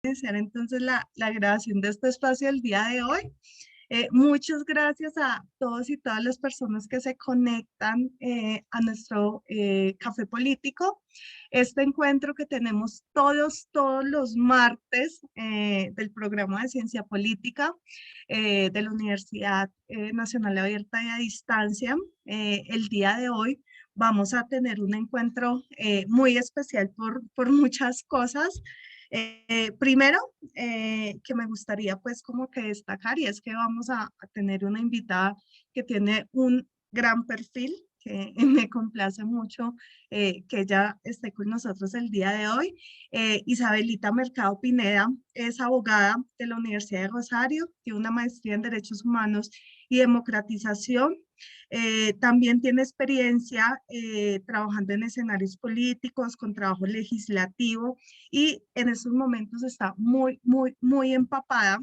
iniciar entonces la grabación de este espacio el día de hoy. Muchas gracias a todos y todas las personas que se conectan a nuestro café político. Este encuentro que tenemos todos los martes del programa de ciencia política de la Universidad Nacional Abierta y a Distancia. El día de hoy vamos a tener un encuentro muy especial por muchas cosas. Primero, que me gustaría pues como que destacar y es que vamos a tener una invitada que tiene un gran perfil, que me complace mucho que ella esté con nosotros el día de hoy. Isabelita Mercado Pineda es abogada de la Universidad de Rosario, tiene una maestría en Derechos Humanos y Democratización. También tiene experiencia trabajando en escenarios políticos, con trabajo legislativo y en estos momentos está muy empapada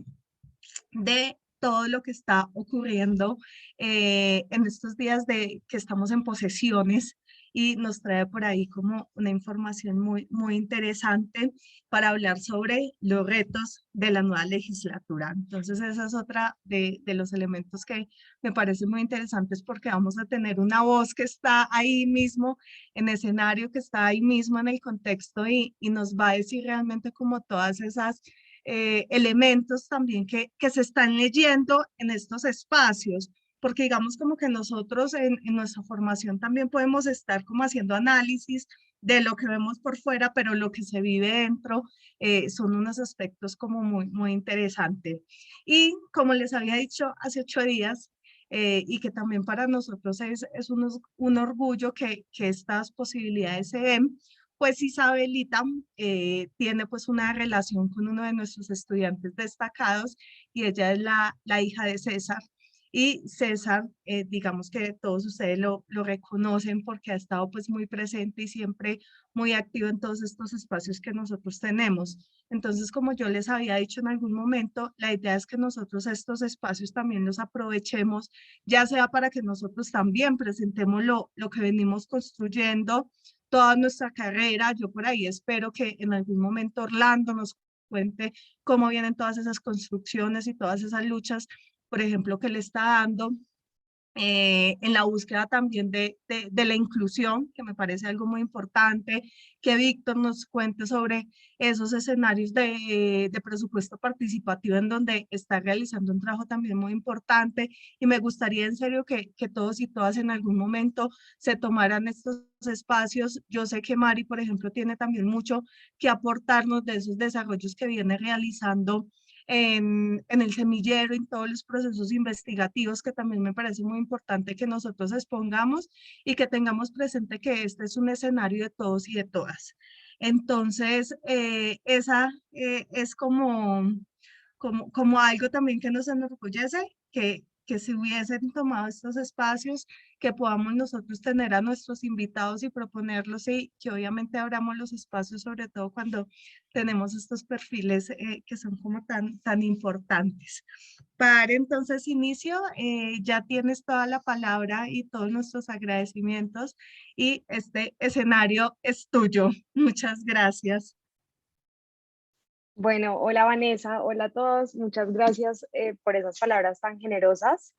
de todo lo que está ocurriendo en estos días de que estamos en posesiones y nos trae por ahí como una información muy interesante para hablar sobre los retos de la nueva legislatura. Entonces esa es otra de los elementos que me parece muy interesantes porque vamos a tener una voz que está ahí mismo en escenario, que está ahí mismo en el contexto y nos va a decir realmente como todas esas elementos también que se están leyendo en estos espacios, porque digamos como que nosotros en nuestra formación también podemos estar como haciendo análisis de lo que vemos por fuera, pero lo que se vive dentro son unos aspectos como muy interesantes. Y como les había dicho hace 8 días, y que también para nosotros es un orgullo que estas posibilidades se den, pues Isabelita tiene pues una relación con uno de nuestros estudiantes destacados y ella es la hija de César. Y César, digamos que todos ustedes lo reconocen porque ha estado pues muy presente y siempre muy activo en todos estos espacios que nosotros tenemos. Entonces, como yo les había dicho en algún momento, la idea es que nosotros estos espacios también los aprovechemos, ya sea para que nosotros también presentemos lo que venimos construyendo, toda nuestra carrera. Yo por ahí espero que en algún momento Orlando nos cuente cómo vienen todas esas construcciones y todas esas luchas, por ejemplo, que le está dando en la búsqueda también de la inclusión, que me parece algo muy importante, que Víctor nos cuente sobre esos escenarios de presupuesto participativo en donde está realizando un trabajo también muy importante y me gustaría en serio que todos y todas en algún momento se tomaran estos espacios. Yo sé que Mari, por ejemplo, tiene también mucho que aportarnos de esos desarrollos que viene realizando en el semillero, en todos los procesos investigativos, que también me parece muy importante que nosotros expongamos y que tengamos presente que este es un escenario de todos y de todas. Entonces, esa es como algo también que nos enorgullece, que si hubiesen tomado estos espacios, que podamos nosotros tener a nuestros invitados y proponerlos y que obviamente abramos los espacios, sobre todo cuando tenemos estos perfiles que son como tan importantes. Para entonces inicio, ya tienes toda la palabra y todos nuestros agradecimientos y este escenario es tuyo. Muchas gracias. Bueno, hola Vanessa, hola a todos, muchas gracias por esas palabras tan generosas.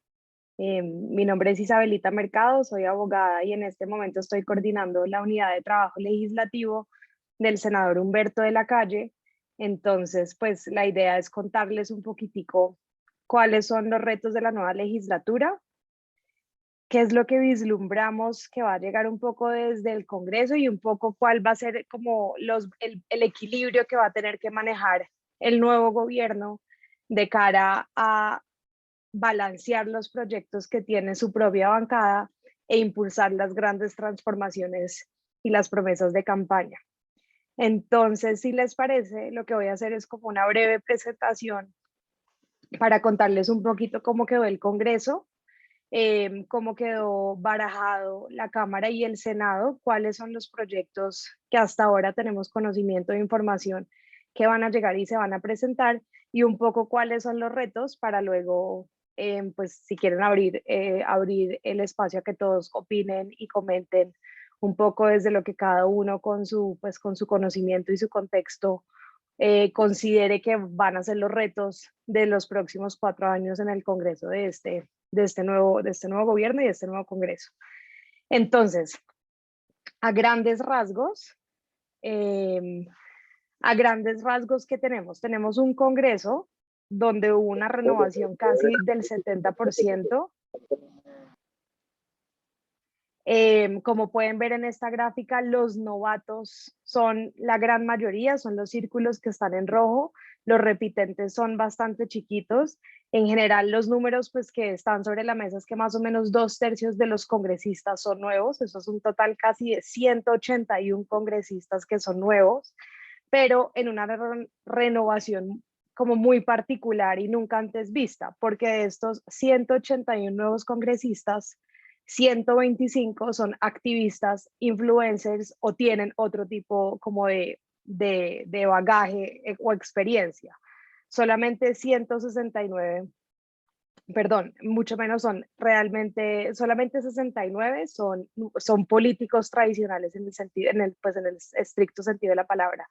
Mi nombre es Isabelita Mercado, soy abogada y en este momento estoy coordinando la unidad de trabajo legislativo del senador Humberto de la Calle. Entonces, pues la idea es contarles un poquitico cuáles son los retos de la nueva legislatura, qué es lo que vislumbramos que va a llegar un poco desde el Congreso y un poco cuál va a ser como el equilibrio que va a tener que manejar el nuevo gobierno de cara a balancear los proyectos que tiene su propia bancada e impulsar las grandes transformaciones y las promesas de campaña. Entonces, si les parece, lo que voy a hacer es como una breve presentación para contarles un poquito cómo quedó el Congreso, cómo quedó barajado la Cámara y el Senado, cuáles son los proyectos que hasta ahora tenemos conocimiento de información que van a llegar y se van a presentar y un poco cuáles son los retos para luego, pues si quieren abrir el espacio a que todos opinen y comenten un poco desde lo que cada uno con su conocimiento y su contexto considere que van a ser los retos de los próximos 4 años en el Congreso de este nuevo gobierno y de este nuevo Congreso. Entonces, a grandes rasgos, ¿qué tenemos? Tenemos un Congreso donde hubo una renovación casi del 70%. Como pueden ver en esta gráfica, los novatos son la gran mayoría, son los círculos que están en rojo, los repitentes son bastante chiquitos. En general, los números pues, que están sobre la mesa es que más o menos 2/3 de los congresistas son nuevos, eso es un total casi de 181 congresistas que son nuevos, pero en una renovación como muy particular y nunca antes vista, porque de estos 181 nuevos congresistas, 125 son activistas, influencers o tienen otro tipo como de bagaje o experiencia. Solamente 169, perdón, mucho menos son realmente, solamente 69 son políticos tradicionales en el sentido, pues en el estricto sentido de la palabra.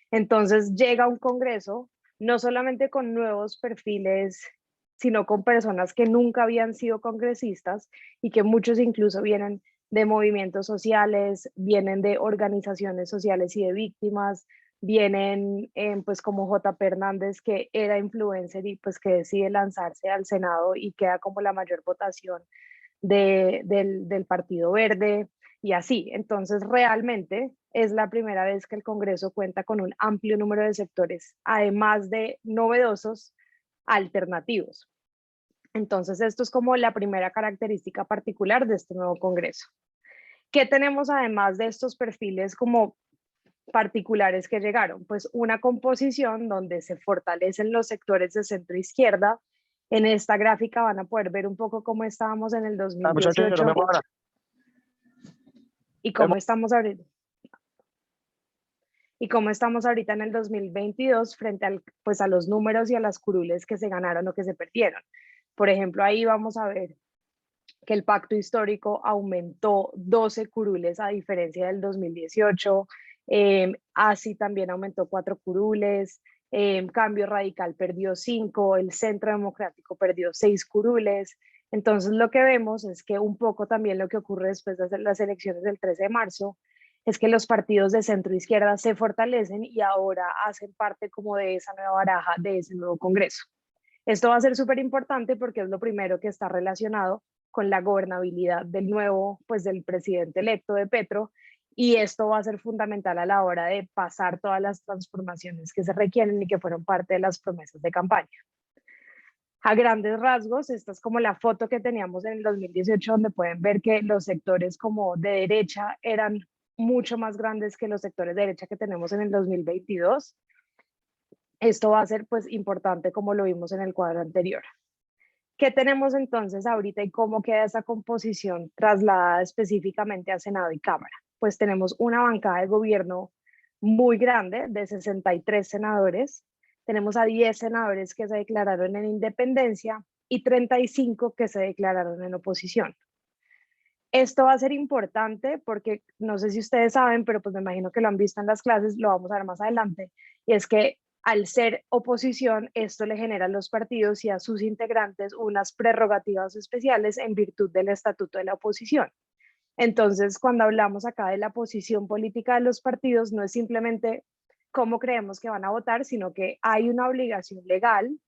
Entonces llega un Congreso no solamente con nuevos perfiles, sino con personas que nunca habían sido congresistas y que muchos incluso vienen de movimientos sociales, vienen de organizaciones sociales y de víctimas, vienen pues como J.P. Hernández, que era influencer y pues que decide lanzarse al Senado y queda como la mayor votación del Partido Verde y así. Entonces, realmente es la primera vez que el Congreso cuenta con un amplio número de sectores, además de novedosos, alternativos. Entonces, esto es como la primera característica particular de este nuevo Congreso. ¿Qué tenemos además de estos perfiles como particulares que llegaron? Pues una composición donde se fortalecen los sectores de centro izquierda. En esta gráfica van a poder ver un poco cómo estábamos en el 2018 y cómo estamos ahorita. Y cómo estamos ahorita en el 2022 frente pues a los números y a las curules que se ganaron o que se perdieron. Por ejemplo, ahí vamos a ver que el pacto histórico aumentó 12 curules a diferencia del 2018, ASI también aumentó 4 curules, Cambio Radical perdió 5, el Centro Democrático perdió 6 curules. Entonces lo que vemos es que un poco también lo que ocurre después de las elecciones del 13 de marzo es que los partidos de centro izquierda se fortalecen y ahora hacen parte como de esa nueva baraja, de ese nuevo Congreso. Esto va a ser súper importante porque es lo primero que está relacionado con la gobernabilidad del nuevo, pues del presidente electo de Petro, y esto va a ser fundamental a la hora de pasar todas las transformaciones que se requieren y que fueron parte de las promesas de campaña. A grandes rasgos, esta es como la foto que teníamos en el 2018, donde pueden ver que los sectores como de derecha eran mucho más grandes que los sectores de derecha que tenemos en el 2022. Esto va a ser pues importante como lo vimos en el cuadro anterior. ¿Qué tenemos entonces ahorita y cómo queda esa composición trasladada específicamente a Senado y Cámara? Pues tenemos una bancada de gobierno muy grande de 63 senadores, tenemos a 10 senadores que se declararon en independencia y 35 que se declararon en oposición. Esto va a ser importante porque no sé si ustedes saben, pero pues me imagino que lo han visto en las clases, lo vamos a ver más adelante, y es que al ser oposición, esto le genera a los partidos y a sus integrantes unas prerrogativas especiales en virtud del estatuto de la oposición. Entonces, cuando hablamos acá de la posición política de los partidos, no es simplemente cómo creemos que van a votar, sino que hay una obligación legal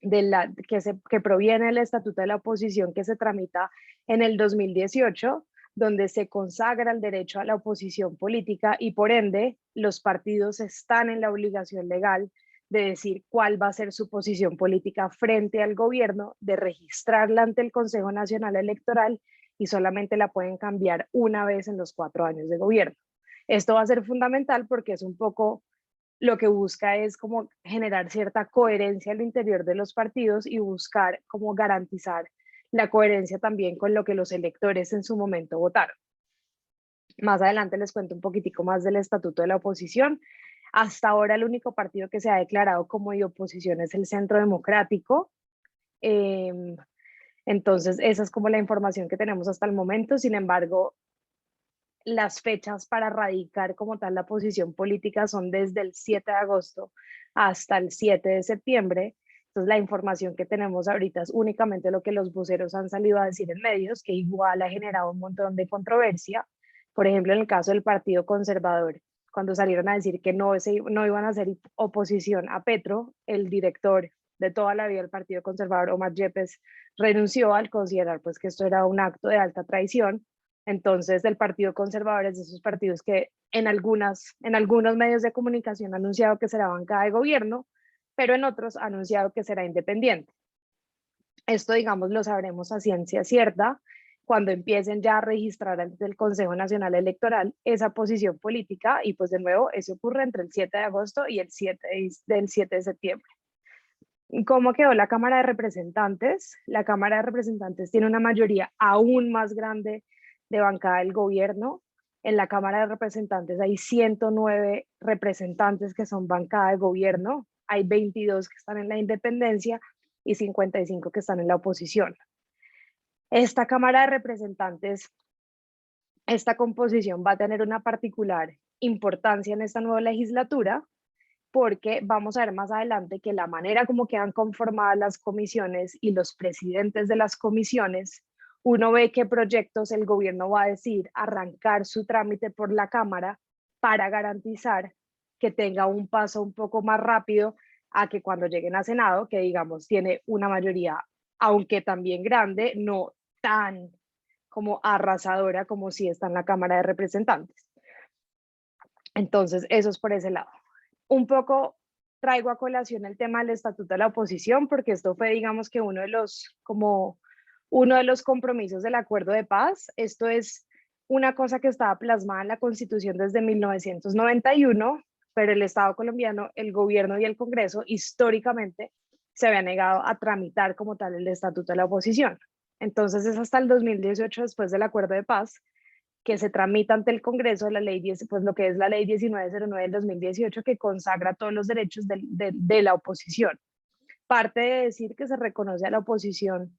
que proviene del estatuto de la oposición que se tramita en el 2018, donde se consagra el derecho a la oposición política y por ende los partidos están en la obligación legal de decir cuál va a ser su posición política frente al gobierno, de registrarla ante el Consejo Nacional Electoral y solamente la pueden cambiar una vez en los 4 años de gobierno. Esto va a ser fundamental porque es un poco lo que busca es como generar cierta coherencia al interior de los partidos y buscar como garantizar la coherencia también con lo que los electores en su momento votaron. Más adelante les cuento un poquitico más del estatuto de la oposición. Hasta ahora el único partido que se ha declarado como de oposición es el Centro Democrático. Entonces esa es como la información que tenemos hasta el momento. Sin embargo, las fechas para radicar como tal la posición política son desde el 7 de agosto hasta el 7 de septiembre. Entonces la información que tenemos ahorita es únicamente lo que los voceros han salido a decir en medios, que igual ha generado un montón de controversia. Por ejemplo, en el caso del Partido Conservador, cuando salieron a decir que no iban a hacer oposición a Petro, el director de toda la vida del Partido Conservador, Omar Yepes, renunció al considerar pues que esto era un acto de alta traición. Entonces, el Partido Conservador es de esos partidos que en algunos medios de comunicación ha anunciado que será bancada de gobierno, pero en otros ha anunciado que será independiente. Esto, digamos, lo sabremos a ciencia cierta cuando empiecen ya a registrar ante el Consejo Nacional Electoral esa posición política, y pues de nuevo eso ocurre entre el 7 de agosto y el 7 de septiembre. ¿Cómo quedó la Cámara de Representantes? La Cámara de Representantes tiene una mayoría aún más grande de bancada del gobierno. En la Cámara de Representantes hay 109 representantes que son bancada de gobierno, hay 22 que están en la independencia y 55 que están en la oposición. Esta Cámara de Representantes, esta composición va a tener una particular importancia en esta nueva legislatura, porque vamos a ver más adelante que la manera como quedan conformadas las comisiones y los presidentes de las comisiones, uno ve qué proyectos el gobierno va a decir arrancar su trámite por la Cámara para garantizar que tenga un paso un poco más rápido a que cuando lleguen a Senado, que digamos tiene una mayoría, aunque también grande, no tan como arrasadora como si está en la Cámara de Representantes. Entonces, eso es por ese lado. Un poco traigo a colación el tema del Estatuto de la Oposición, porque esto fue, digamos que uno de los compromisos del Acuerdo de Paz. Esto es una cosa que estaba plasmada en la Constitución desde 1991, pero el Estado colombiano, el gobierno y el Congreso históricamente se había negado a tramitar como tal el Estatuto de la Oposición. Entonces es hasta el 2018, después del Acuerdo de Paz, que se tramita ante el Congreso la ley 10, pues lo que es la ley 1909 del 2018, que consagra todos los derechos de la oposición. Parte de decir que se reconoce a la oposición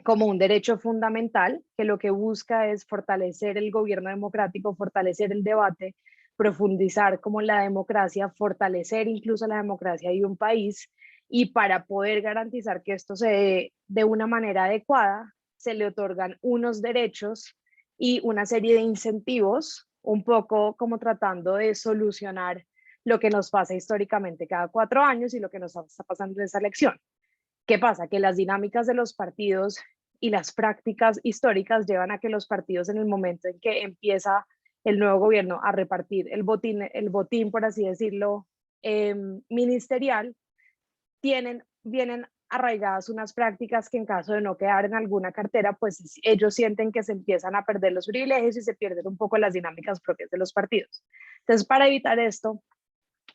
como un derecho fundamental, que lo que busca es fortalecer el gobierno democrático, fortalecer el debate, profundizar como la democracia, fortalecer incluso la democracia de un país, y para poder garantizar que esto se dé de una manera adecuada, se le otorgan unos derechos y una serie de incentivos, un poco como tratando de solucionar lo que nos pasa históricamente cada 4 años y lo que nos está pasando en esta elección. ¿Qué pasa? Que las dinámicas de los partidos y las prácticas históricas llevan a que los partidos, en el momento en que empieza el nuevo gobierno a repartir el botín, por así decirlo, ministerial, vienen arraigadas unas prácticas que, en caso de no quedar en alguna cartera, pues ellos sienten que se empiezan a perder los privilegios y se pierden un poco las dinámicas propias de los partidos. Entonces, para evitar esto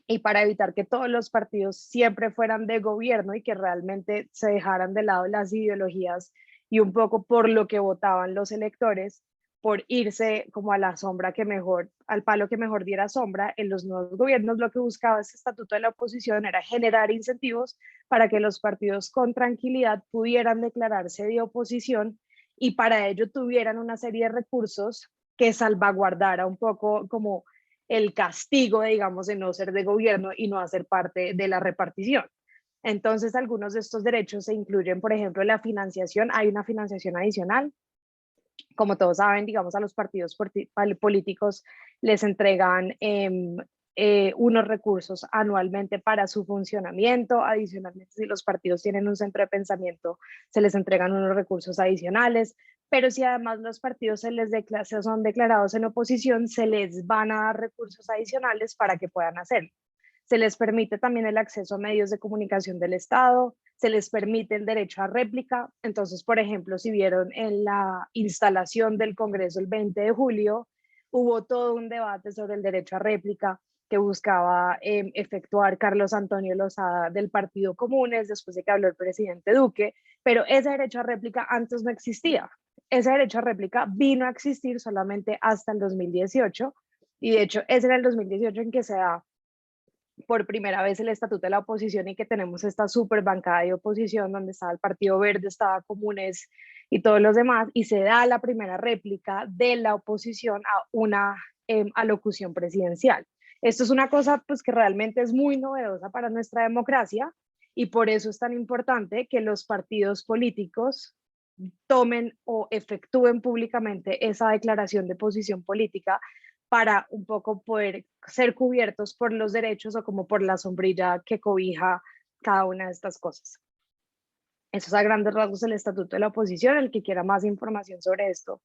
y para evitar que todos los partidos siempre fueran de gobierno y que realmente se dejaran de lado las ideologías y un poco por lo que votaban los electores, por irse como a la sombra que mejor, al palo que mejor diera sombra, en los nuevos gobiernos lo que buscaba este estatuto de la oposición era generar incentivos para que los partidos con tranquilidad pudieran declararse de oposición, y para ello tuvieran una serie de recursos que salvaguardara un poco como el castigo, digamos, de no ser de gobierno y no hacer parte de la repartición. Entonces, algunos de estos derechos se incluyen, por ejemplo, la financiación. Hay una financiación adicional. Como todos saben, digamos, a los partidos políticos les entregan unos recursos anualmente para su funcionamiento. Adicionalmente, si los partidos tienen un centro de pensamiento, se les entregan unos recursos adicionales. Pero si además los partidos son declarados en oposición, se les van a dar recursos adicionales para que puedan hacerlo. Se les permite también el acceso a medios de comunicación del Estado, se les permite el derecho a réplica. Entonces, por ejemplo, si vieron en la instalación del Congreso el 20 de julio, hubo todo un debate sobre el derecho a réplica que buscaba efectuar Carlos Antonio Lozada del Partido Comunes, después de que habló el presidente Duque, pero ese derecho a réplica antes no existía. Ese derecho a réplica vino a existir solamente hasta el 2018, y de hecho es en el 2018 en que se da por primera vez el estatuto de la oposición y que tenemos esta super bancada de oposición donde estaba el Partido Verde, estaba Comunes y todos los demás, y se da la primera réplica de la oposición a una alocución presidencial. Esto es una cosa pues que realmente es muy novedosa para nuestra democracia y por eso es tan importante que los partidos políticos tomen o efectúen públicamente esa declaración de posición política para un poco poder ser cubiertos por los derechos o como por la sombrilla que cobija cada una de estas cosas. Eso es a grandes rasgos el estatuto de la oposición. El que quiera más información sobre esto,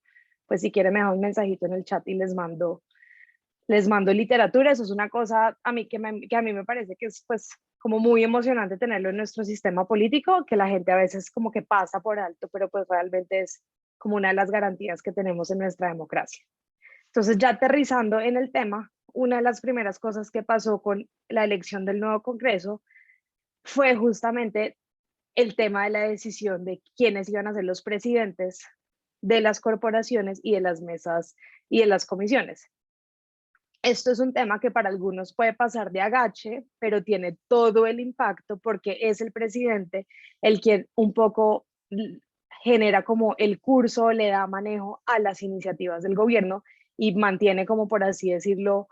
pues si quiere me da un mensajito en el chat y les mando literatura. Eso es una cosa a mí que a mí me parece que es pues como muy emocionante tenerlo en nuestro sistema político, que la gente a veces como que pasa por alto, pero pues realmente es como una de las garantías que tenemos en nuestra democracia. Entonces, ya aterrizando en el tema, una de las primeras cosas que pasó con la elección del nuevo Congreso fue justamente el tema de la decisión de quiénes iban a ser los presidentes de las corporaciones y de las mesas y de las comisiones. Esto es un tema que para algunos puede pasar de agache, pero tiene todo el impacto porque es el presidente el quien un poco genera como el curso, le da manejo a las iniciativas del gobierno y mantiene como por así decirlo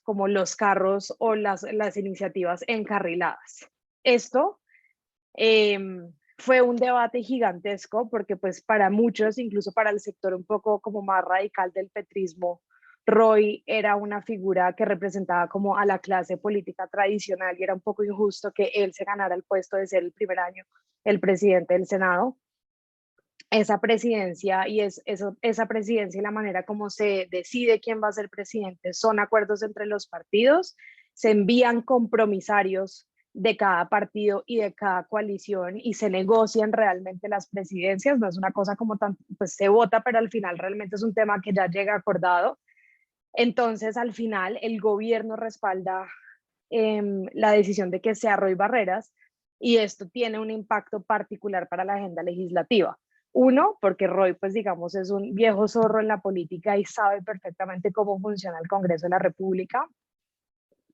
como los carros o las iniciativas encarriladas. Esto eh, fue un debate gigantesco porque pues para muchos, incluso para el sector un poco como más radical del petrismo, Roy era una figura que representaba como a la clase política tradicional y era un poco injusto que él se ganara el puesto de ser el primer año el presidente del Senado. Esa presidencia esa presidencia y la manera como se decide quién va a ser presidente son acuerdos entre los partidos, se envían compromisarios de cada partido y de cada coalición y se negocian realmente las presidencias, no es una cosa como tan, pues se vota, pero al final realmente es un tema que ya llega acordado. Entonces al final el gobierno respalda la decisión de que sea Roy Barreras y esto tiene un impacto particular para la agenda legislativa. Uno, porque Roy, pues digamos, es un viejo zorro en la política y sabe perfectamente cómo funciona el Congreso de la República.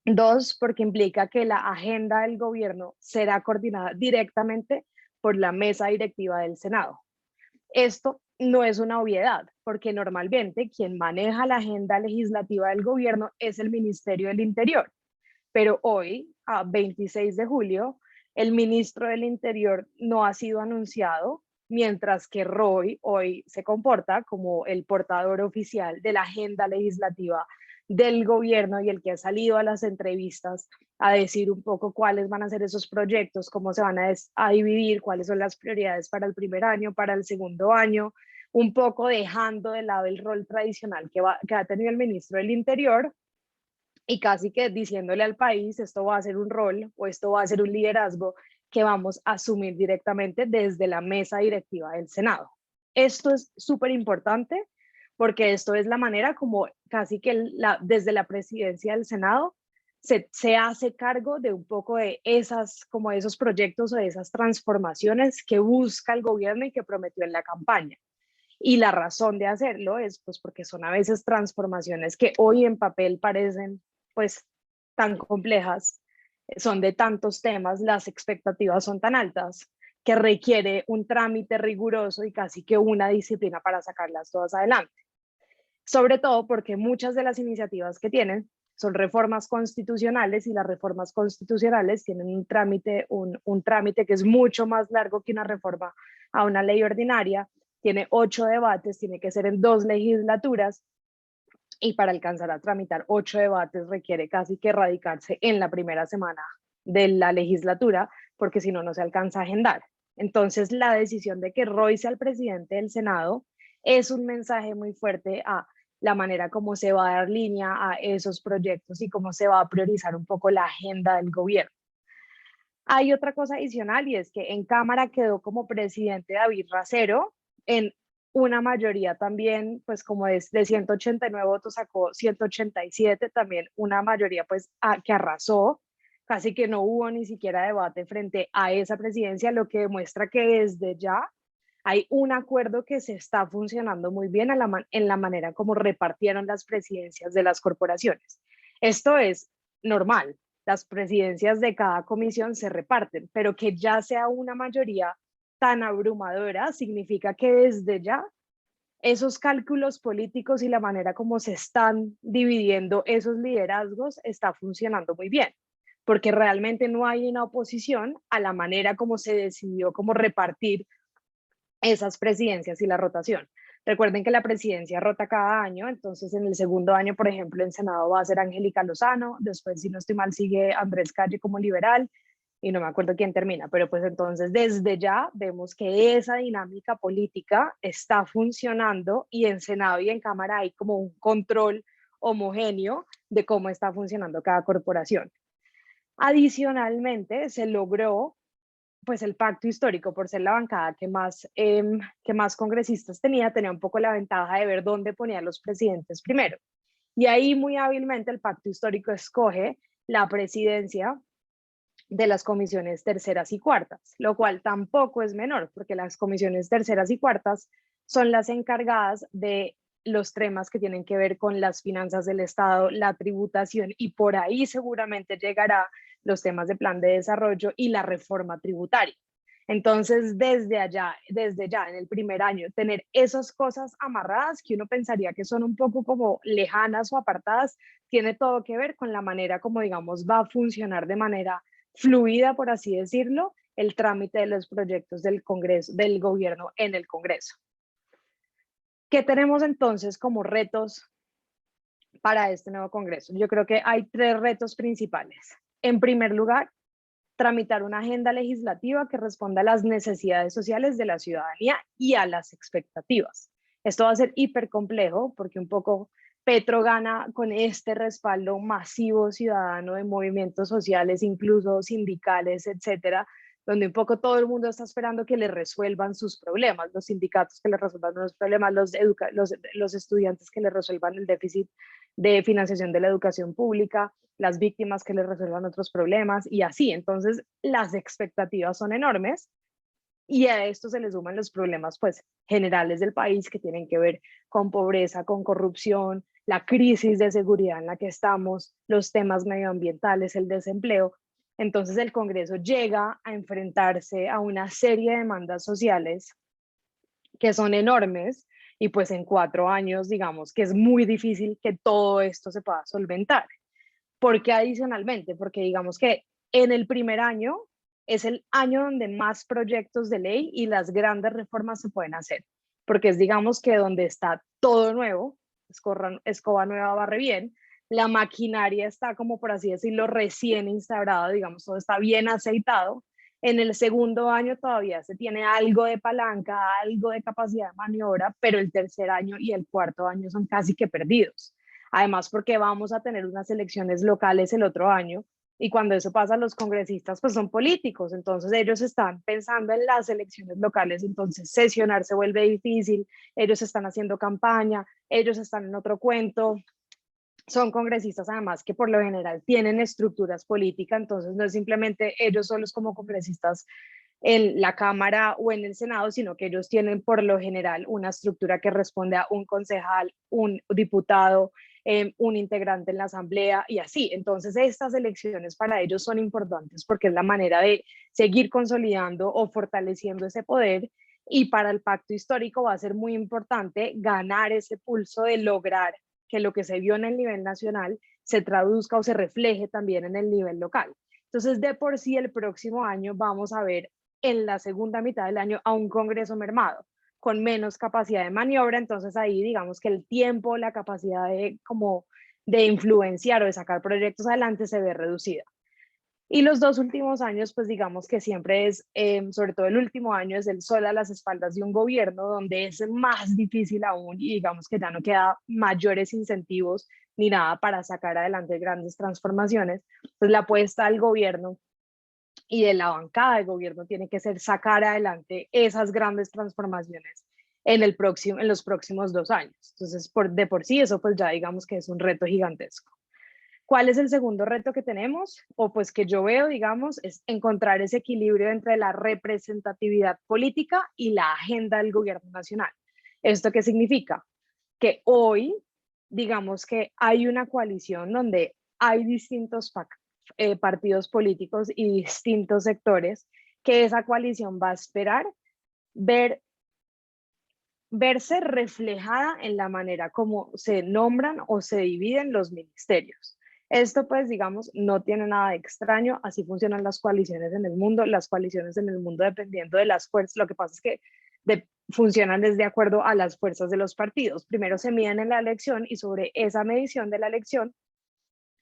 Dos, porque implica que la agenda del gobierno será coordinada directamente por la mesa directiva del Senado. Esto no es una obviedad, porque normalmente quien maneja la agenda legislativa del gobierno es el Ministerio del Interior. Pero hoy, a 26 de julio, el ministro del Interior no ha sido anunciado, mientras que Roy hoy se comporta como el portador oficial de la agenda legislativa del gobierno y el que ha salido a las entrevistas a decir un poco cuáles van a ser esos proyectos, cómo se van a dividir, cuáles son las prioridades para el primer año, para el segundo año, un poco dejando de lado el rol tradicional que ha tenido el ministro del Interior y casi que diciéndole al país, esto va a ser un rol o esto va a ser un liderazgo que vamos a asumir directamente desde la mesa directiva del Senado. Esto es súper importante porque esto es la manera como casi que desde la presidencia del Senado se hace cargo de un poco de como esos proyectos o de esas transformaciones que busca el gobierno y que prometió en la campaña. Y la razón de hacerlo es pues porque son a veces transformaciones que hoy en papel parecen pues tan complejas, son de tantos temas, las expectativas son tan altas que requiere un trámite riguroso y casi que una disciplina para sacarlas todas adelante. Sobre todo porque muchas de las iniciativas que tienen son reformas constitucionales y las reformas constitucionales tienen un trámite que es mucho más largo que una reforma a una ley ordinaria, tiene 8 debates, tiene que ser en 2 legislaturas y para alcanzar a tramitar 8 debates requiere casi que radicarse en la primera semana de la legislatura porque si no, no se alcanza a agendar. Entonces la decisión de que Roy sea el presidente del Senado es un mensaje muy fuerte a la manera como se va a dar línea a esos proyectos y cómo se va a priorizar un poco la agenda del gobierno. Hay otra cosa adicional y es que en Cámara quedó como presidente David Racero, en una mayoría también, pues como es de 189 votos sacó 187, también una mayoría pues que arrasó, casi que no hubo ni siquiera debate frente a esa presidencia, lo que demuestra que desde ya hay un acuerdo que se está funcionando muy bien en la manera como repartieron las presidencias de las corporaciones. Esto es normal, las presidencias de cada comisión se reparten, pero que ya sea una mayoría tan abrumadora significa que desde ya esos cálculos políticos y la manera como se están dividiendo esos liderazgos está funcionando muy bien, porque realmente no hay una oposición a la manera como se decidió cómo repartir esas presidencias y la rotación. Recuerden que la presidencia rota cada año, entonces en el segundo año, por ejemplo, en Senado va a ser Angélica Lozano, después, si no estoy mal, sigue Andrés Calle como liberal, y no me acuerdo quién termina, pero pues entonces desde ya vemos que esa dinámica política está funcionando y en Senado y en Cámara hay como un control homogéneo de cómo está funcionando cada corporación. Adicionalmente, se logró pues el pacto histórico, por ser la bancada que más congresistas tenía un poco la ventaja de ver dónde ponía los presidentes primero. Y ahí muy hábilmente el pacto histórico escoge la presidencia de las comisiones terceras y cuartas, lo cual tampoco es menor, porque las comisiones terceras y cuartas son las encargadas de los temas que tienen que ver con las finanzas del Estado, la tributación, y por ahí seguramente llegará los temas de plan de desarrollo y la reforma tributaria. Entonces, desde ya, en el primer año, tener esas cosas amarradas que uno pensaría que son un poco como lejanas o apartadas, tiene todo que ver con la manera como, digamos, va a funcionar de manera fluida, por así decirlo, el trámite de los proyectos del Congreso, del gobierno en el Congreso. ¿Qué tenemos entonces como retos para este nuevo Congreso? Yo creo que hay 3 retos principales. En primer lugar, tramitar una agenda legislativa que responda a las necesidades sociales de la ciudadanía y a las expectativas. Esto va a ser hiper complejo porque un poco Petro gana con este respaldo masivo ciudadano de movimientos sociales, incluso sindicales, etcétera, donde un poco todo el mundo está esperando que le resuelvan sus problemas, los sindicatos que le resuelvan los problemas, los estudiantes que le resuelvan el déficit de financiación de la educación pública, las víctimas que les resuelvan otros problemas y así. Entonces, las expectativas son enormes y a esto se le suman los problemas pues generales del país que tienen que ver con pobreza, con corrupción, la crisis de seguridad en la que estamos, los temas medioambientales, el desempleo. Entonces el Congreso llega a enfrentarse a una serie de demandas sociales que son enormes y pues en 4 años digamos que es muy difícil que todo esto se pueda solventar. ¿Por qué adicionalmente? Porque digamos que en el primer año es el año donde más proyectos de ley y las grandes reformas se pueden hacer, porque es digamos que donde está todo nuevo, escoba nueva barre bien, la maquinaria está como por así decirlo recién instaurada, digamos todo está bien aceitado. En el segundo año todavía se tiene algo de palanca, algo de capacidad de maniobra, pero el tercer año y el cuarto año son casi que perdidos. Además, porque vamos a tener unas elecciones locales el otro año y cuando eso pasa, los congresistas pues son políticos, entonces ellos están pensando en las elecciones locales, entonces sesionar se vuelve difícil, ellos están haciendo campaña, ellos están en otro cuento, son congresistas además que por lo general tienen estructuras políticas, entonces no es simplemente ellos solos como congresistas en la Cámara o en el Senado, sino que ellos tienen por lo general una estructura que responde a un concejal, un diputado, un integrante en la Asamblea y así. Entonces estas elecciones para ellos son importantes porque es la manera de seguir consolidando o fortaleciendo ese poder y para el pacto histórico va a ser muy importante ganar ese pulso de lograr que lo que se vio en el nivel nacional se traduzca o se refleje también en el nivel local. Entonces, de por sí, el próximo año vamos a ver en la segunda mitad del año a un Congreso mermado, con menos capacidad de maniobra, entonces ahí digamos que el tiempo, la capacidad de, como, de influenciar o de sacar proyectos adelante se ve reducida. Y los 2 últimos años, pues digamos que siempre es, sobre todo el último año, es el sol a las espaldas de un gobierno donde es más difícil aún y digamos que ya no queda mayores incentivos ni nada para sacar adelante grandes transformaciones. Pues la apuesta al gobierno y de la bancada de gobierno tiene que ser sacar adelante esas grandes transformaciones en los próximos 2 años. Entonces, de por sí, eso pues ya digamos que es un reto gigantesco. ¿Cuál es el segundo reto que tenemos? O pues que yo veo, digamos, es encontrar ese equilibrio entre la representatividad política y la agenda del gobierno nacional. ¿Esto qué significa? Que hoy, digamos que hay una coalición donde hay distintos partidos políticos y distintos sectores que esa coalición va a esperar verse reflejada en la manera como se nombran o se dividen los ministerios. Esto, pues, digamos, no tiene nada de extraño, así funcionan las coaliciones en el mundo. Las coaliciones en el mundo, dependiendo de las fuerzas, lo que pasa es que funcionan de acuerdo a las fuerzas de los partidos. Primero se miden en la elección y sobre esa medición de la elección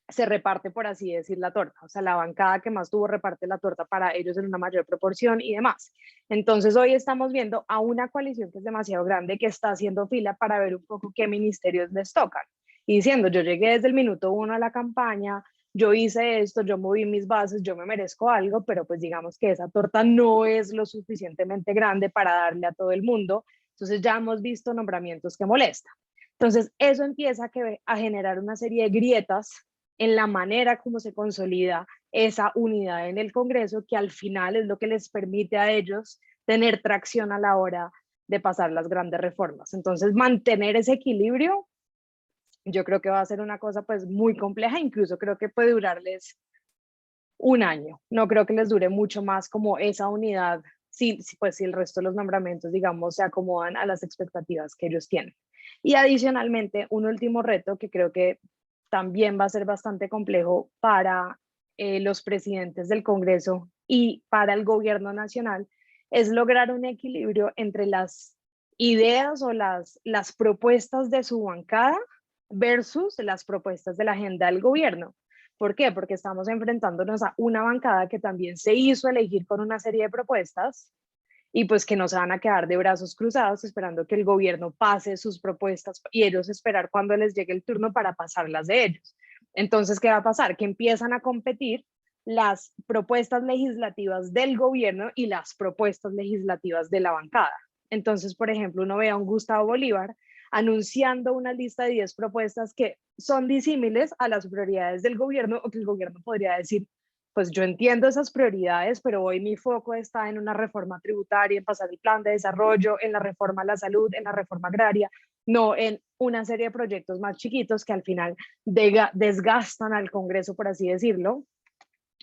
se reparte, por así decir, la torta. O sea, la bancada que más tuvo reparte la torta para ellos en una mayor proporción y demás. Entonces, hoy estamos viendo a una coalición que es demasiado grande, que está haciendo fila para ver un poco qué ministerios les tocan. Y diciendo, yo llegué desde el minuto 1 a la campaña, yo hice esto, yo moví mis bases, yo me merezco algo, pero pues digamos que esa torta no es lo suficientemente grande para darle a todo el mundo. Entonces ya hemos visto nombramientos que molestan. Entonces eso empieza a generar una serie de grietas en la manera como se consolida esa unidad en el Congreso, que al final es lo que les permite a ellos tener tracción a la hora de pasar las grandes reformas. Entonces, mantener ese equilibrio, yo creo que va a ser una cosa pues muy compleja, incluso creo que puede durarles un año. No creo que les dure mucho más como esa unidad, si el resto de los nombramientos, digamos, se acomodan a las expectativas que ellos tienen. Y adicionalmente, un último reto que creo que también va a ser bastante complejo para los presidentes del Congreso y para el gobierno nacional, es lograr un equilibrio entre las ideas o las propuestas de su bancada versus las propuestas de la agenda del gobierno. ¿Por qué? Porque estamos enfrentándonos a una bancada que también se hizo elegir con una serie de propuestas y pues que no se van a quedar de brazos cruzados esperando que el gobierno pase sus propuestas y ellos esperar cuando les llegue el turno para pasarlas de ellos. Entonces, ¿qué va a pasar? Que empiezan a competir las propuestas legislativas del gobierno y las propuestas legislativas de la bancada. Entonces, por ejemplo, uno ve a un Gustavo Bolívar anunciando una lista de 10 propuestas que son disímiles a las prioridades del gobierno, o que el gobierno podría decir, pues yo entiendo esas prioridades, pero hoy mi foco está en una reforma tributaria, en pasar el plan de desarrollo, en la reforma a la salud, en la reforma agraria, no en una serie de proyectos más chiquitos que al final desgastan al Congreso, por así decirlo,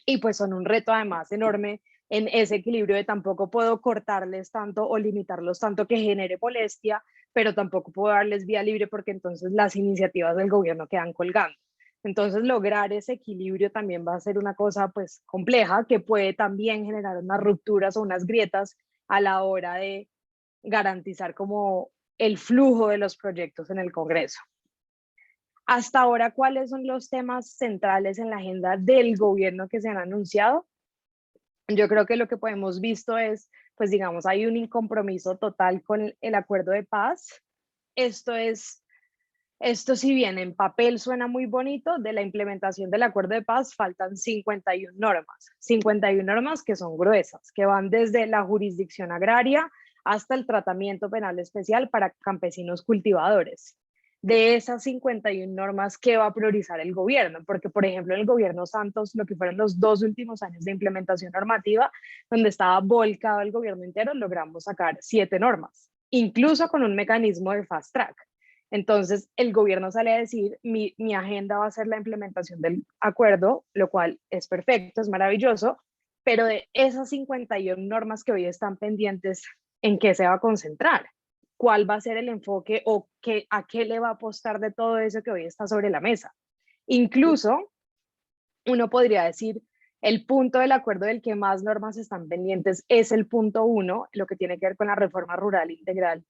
y pues son un reto además enorme en ese equilibrio de tampoco puedo cortarles tanto o limitarlos tanto que genere molestia, pero tampoco puedo darles vía libre porque entonces las iniciativas del gobierno quedan colgando. Entonces lograr ese equilibrio también va a ser una cosa pues compleja que puede también generar unas rupturas o unas grietas a la hora de garantizar como el flujo de los proyectos en el Congreso. Hasta ahora, ¿cuáles son los temas centrales en la agenda del gobierno que se han anunciado? Yo creo que lo que hemos visto es, pues digamos, hay un incompromiso total con el acuerdo de paz. Esto si bien en papel suena muy bonito, de la implementación del acuerdo de paz faltan 51 normas que son gruesas, que van desde la jurisdicción agraria hasta el tratamiento penal especial para campesinos cultivadores. De esas 51 normas, ¿qué va a priorizar el gobierno? Porque, por ejemplo, en el gobierno Santos, lo que fueron los 2 últimos años de implementación normativa, donde estaba volcado el gobierno entero, logramos sacar 7 normas, incluso con un mecanismo de fast track. Entonces, el gobierno sale a decir, mi agenda va a ser la implementación del acuerdo, lo cual es perfecto, es maravilloso, pero de esas 51 normas que hoy están pendientes, ¿en qué se va a concentrar? ¿Cuál va a ser el enfoque o a qué le va a apostar de todo eso que hoy está sobre la mesa? Incluso, uno podría decir, el punto del acuerdo del que más normas están pendientes es el punto 1, lo que tiene que ver con la reforma rural integral,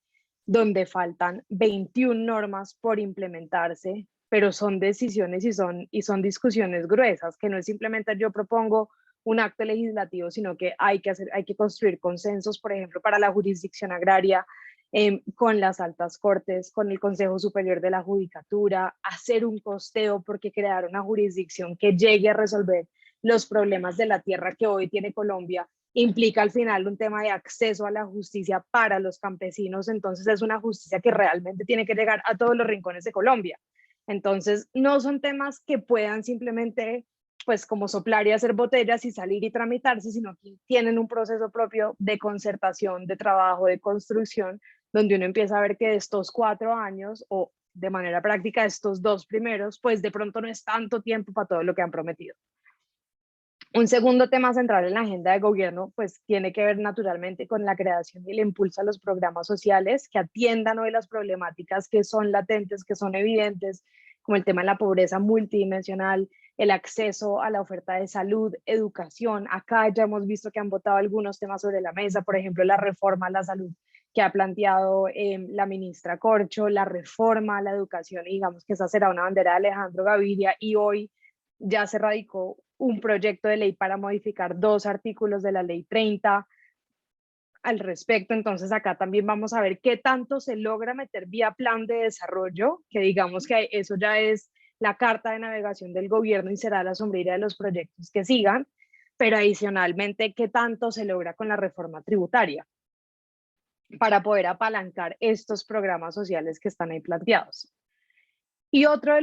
donde faltan 21 normas por implementarse, pero son decisiones y son discusiones gruesas, que no es simplemente yo propongo un acto legislativo, sino que hay que construir consensos, por ejemplo, para la jurisdicción agraria, con las altas cortes, con el Consejo Superior de la Judicatura, hacer un costeo porque crear una jurisdicción que llegue a resolver los problemas de la tierra que hoy tiene Colombia implica al final un tema de acceso a la justicia para los campesinos, entonces es una justicia que realmente tiene que llegar a todos los rincones de Colombia. Entonces no son temas que puedan simplemente pues como soplar y hacer botellas y salir y tramitarse, sino que tienen un proceso propio de concertación, de trabajo, de construcción, donde uno empieza a ver que de estos 4 años o de manera práctica estos dos primeros, pues de pronto no es tanto tiempo para todo lo que han prometido. Un segundo tema central en la agenda de gobierno pues tiene que ver naturalmente con la creación y el impulso a los programas sociales que atiendan hoy las problemáticas que son latentes, que son evidentes, como el tema de la pobreza multidimensional, el acceso a la oferta de salud, educación. Acá ya hemos visto que han votado algunos temas sobre la mesa, por ejemplo, la reforma a la salud que ha planteado la ministra Corcho, la reforma a la educación, y digamos que esa será una bandera de Alejandro Gaviria, y hoy ya se radicó un proyecto de ley para modificar 2 artículos de la ley 30 al respecto. Entonces acá también vamos a ver qué tanto se logra meter vía plan de desarrollo, que digamos que eso ya es la carta de navegación del gobierno y será la sombrilla de los proyectos que sigan, pero adicionalmente qué tanto se logra con la reforma tributaria para poder apalancar estos programas sociales que están ahí planteados. Y otro de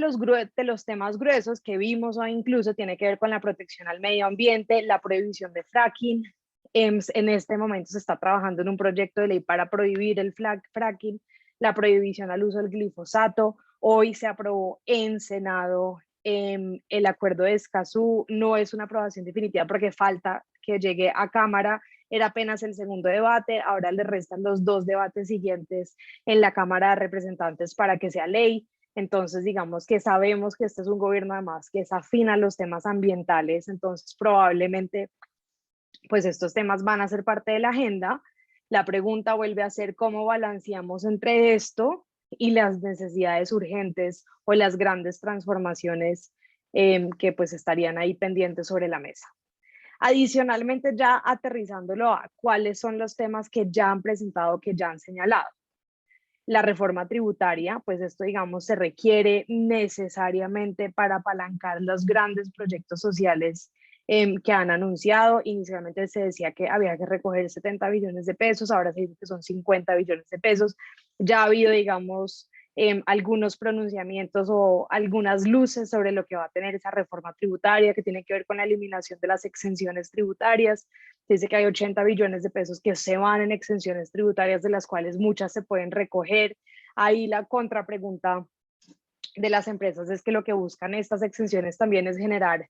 los temas gruesos que vimos hoy incluso tiene que ver con la protección al medio ambiente, la prohibición de fracking. En este momento se está trabajando en un proyecto de ley para prohibir el fracking, la prohibición al uso del glifosato. Hoy se aprobó en Senado el acuerdo de Escazú. No es una aprobación definitiva porque falta que llegue a Cámara. Era apenas el segundo debate, ahora le restan los 2 debates siguientes en la Cámara de Representantes para que sea ley. Entonces, digamos que sabemos que este es un gobierno además que es afín a los temas ambientales, entonces probablemente pues estos temas van a ser parte de la agenda. La pregunta vuelve a ser cómo balanceamos entre esto y las necesidades urgentes o las grandes transformaciones que pues estarían ahí pendientes sobre la mesa. Adicionalmente, ya aterrizándolo a cuáles son los temas que ya han presentado, que ya han señalado. La reforma tributaria, pues esto digamos se requiere necesariamente para apalancar los grandes proyectos sociales que han anunciado. Inicialmente se decía que había que recoger 70 billones de pesos, ahora se dice que son 50 billones de pesos. Ya ha habido, digamos, algunos pronunciamientos o algunas luces sobre lo que va a tener esa reforma tributaria, que tiene que ver con la eliminación de las exenciones tributarias. Se dice que hay 80 billones de pesos que se van en exenciones tributarias, de las cuales muchas se pueden recoger. Ahí la contrapregunta de las empresas es que lo que buscan estas exenciones también es generar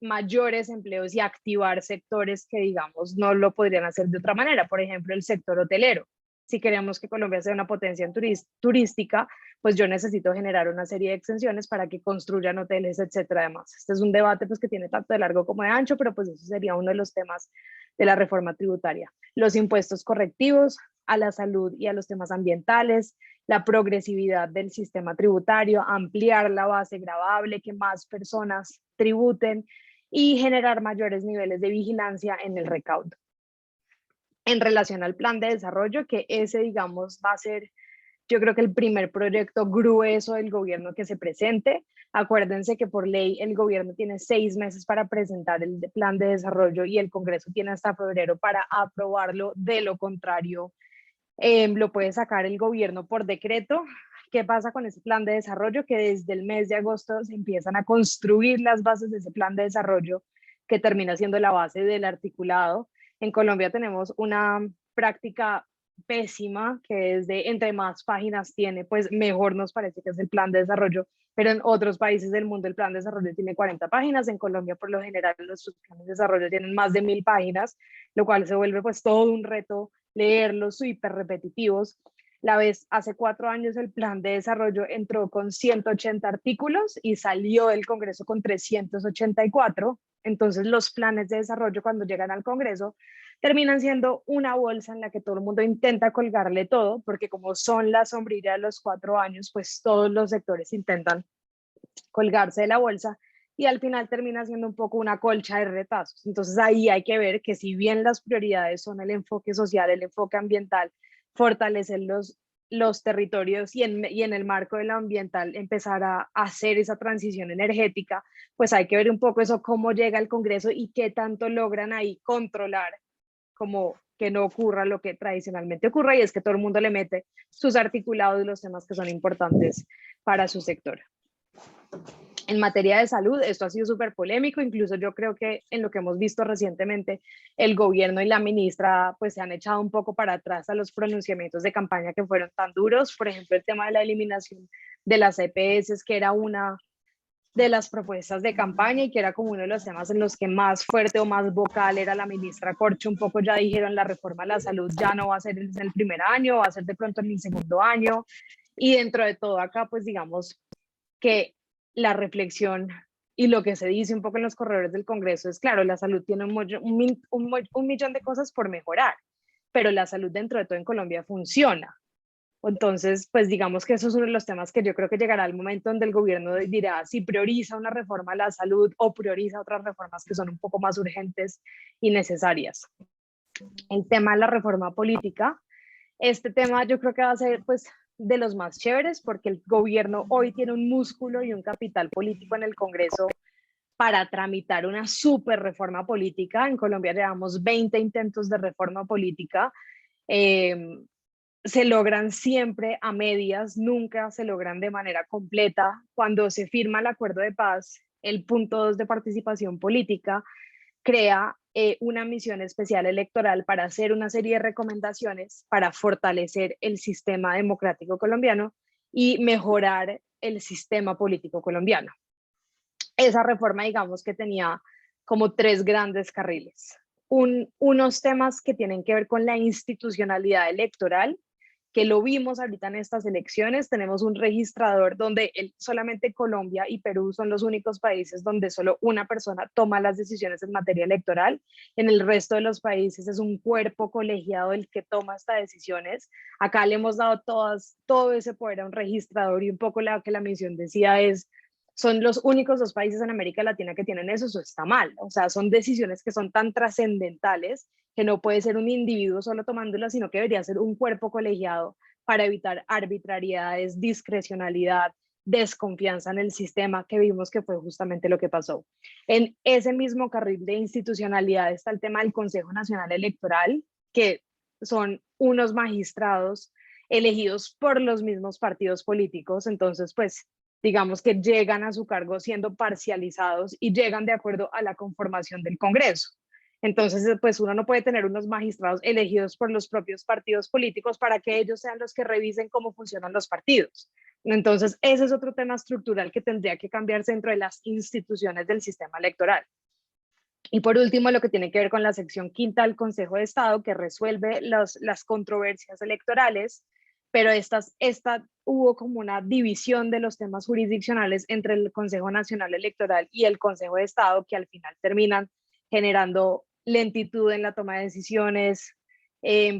mayores empleos y activar sectores que, digamos, no lo podrían hacer de otra manera. Por ejemplo, el sector hotelero. Si queremos que Colombia sea una potencia turística, pues yo necesito generar una serie de exenciones para que construyan hoteles, etcétera. Además, este es un debate pues, que tiene tanto de largo como de ancho, pero pues eso sería uno de los temas de la reforma tributaria. Los impuestos correctivos a la salud y a los temas ambientales, la progresividad del sistema tributario, ampliar la base gravable, que más personas tributen y generar mayores niveles de vigilancia en el recaudo. En relación al plan de desarrollo, que ese, digamos, va a ser, yo creo que el primer proyecto grueso del gobierno que se presente. Acuérdense que por ley el gobierno tiene 6 meses para presentar el plan de desarrollo y el Congreso tiene hasta febrero para aprobarlo. De lo contrario, lo puede sacar el gobierno por decreto. ¿Qué pasa con ese plan de desarrollo? Que desde el mes de agosto se empiezan a construir las bases de ese plan de desarrollo que termina siendo la base del articulado. En Colombia tenemos una práctica pésima que es de entre más páginas tiene, pues mejor nos parece que es el plan de desarrollo, pero en otros países del mundo el plan de desarrollo tiene 40 páginas, en Colombia por lo general los planes de desarrollo tienen más de 1000 páginas, lo cual se vuelve pues todo un reto leerlos hiper repetitivos. Hace 4 años el plan de desarrollo entró con 180 artículos y salió del Congreso con 384. Entonces los planes de desarrollo cuando llegan al Congreso terminan siendo una bolsa en la que todo el mundo intenta colgarle todo, porque como son la sombrilla de los 4 años, pues todos los sectores intentan colgarse de la bolsa y al final termina siendo un poco una colcha de retazos. Entonces ahí hay que ver que si bien las prioridades son el enfoque social, el enfoque ambiental, fortalecer los territorios y en el marco de lo ambiental empezar a hacer esa transición energética, pues hay que ver un poco eso, cómo llega al Congreso y qué tanto logran ahí controlar como que no ocurra lo que tradicionalmente ocurre, y es que todo el mundo le mete sus articulados y los temas que son importantes para su sector. En materia de salud, esto ha sido súper polémico, incluso yo creo que en lo que hemos visto recientemente, el gobierno y la ministra pues se han echado un poco para atrás a los pronunciamientos de campaña que fueron tan duros. Por ejemplo, el tema de la eliminación de las EPS, que era una de las propuestas de campaña y que era como uno de los temas en los que más fuerte o más vocal era la ministra Corcho. Un poco ya dijeron la reforma a la salud ya no va a ser en el primer año, va a ser de pronto en el segundo año. Y dentro de todo acá, pues digamos que la reflexión y lo que se dice un poco en los corredores del Congreso es, claro, la salud tiene un millón de cosas por mejorar, pero la salud dentro de todo en Colombia funciona. Entonces, pues digamos que eso es uno de los temas que yo creo que llegará el momento donde el gobierno dirá si prioriza una reforma a la salud o prioriza otras reformas que son un poco más urgentes y necesarias. El tema de la reforma política, este tema yo creo que va a ser pues de los más chéveres porque el gobierno hoy tiene un músculo y un capital político en el Congreso para tramitar una súper reforma política. En Colombia llevamos 20 intentos de reforma política. Se logran siempre a medias, nunca se logran de manera completa. Cuando se firma el acuerdo de paz, el punto 2 de participación política crea una misión especial electoral para hacer una serie de recomendaciones para fortalecer el sistema democrático colombiano y mejorar el sistema político colombiano. Esa reforma, digamos que tenía como tres grandes carriles. Unos temas que tienen que ver con la institucionalidad electoral, que lo vimos ahorita en estas elecciones. Tenemos un registrador donde solamente Colombia y Perú son los únicos países donde solo una persona toma las decisiones en materia electoral. En el resto de los países es un cuerpo colegiado el que toma estas decisiones. Acá le hemos dado todo ese poder a un registrador y un poco lo que la misión decía es, son los únicos dos países en América Latina que tienen eso está mal. O sea, son decisiones que son tan trascendentales que no puede ser un individuo solo tomándolas, sino que debería ser un cuerpo colegiado para evitar arbitrariedades, discrecionalidad, desconfianza en el sistema, que vimos que fue justamente lo que pasó. En ese mismo carril de institucionalidad está el tema del Consejo Nacional Electoral, que son unos magistrados elegidos por los mismos partidos políticos. Entonces, pues digamos que llegan a su cargo siendo parcializados y llegan de acuerdo a la conformación del Congreso. Entonces, pues uno no puede tener unos magistrados elegidos por los propios partidos políticos para que ellos sean los que revisen cómo funcionan los partidos. Entonces, ese es otro tema estructural que tendría que cambiarse dentro de las instituciones del sistema electoral. Y por último, lo que tiene que ver con la sección quinta del Consejo de Estado, que resuelve las controversias electorales, pero hubo como una división de los temas jurisdiccionales entre el Consejo Nacional Electoral y el Consejo de Estado, que al final terminan generando lentitud en la toma de decisiones.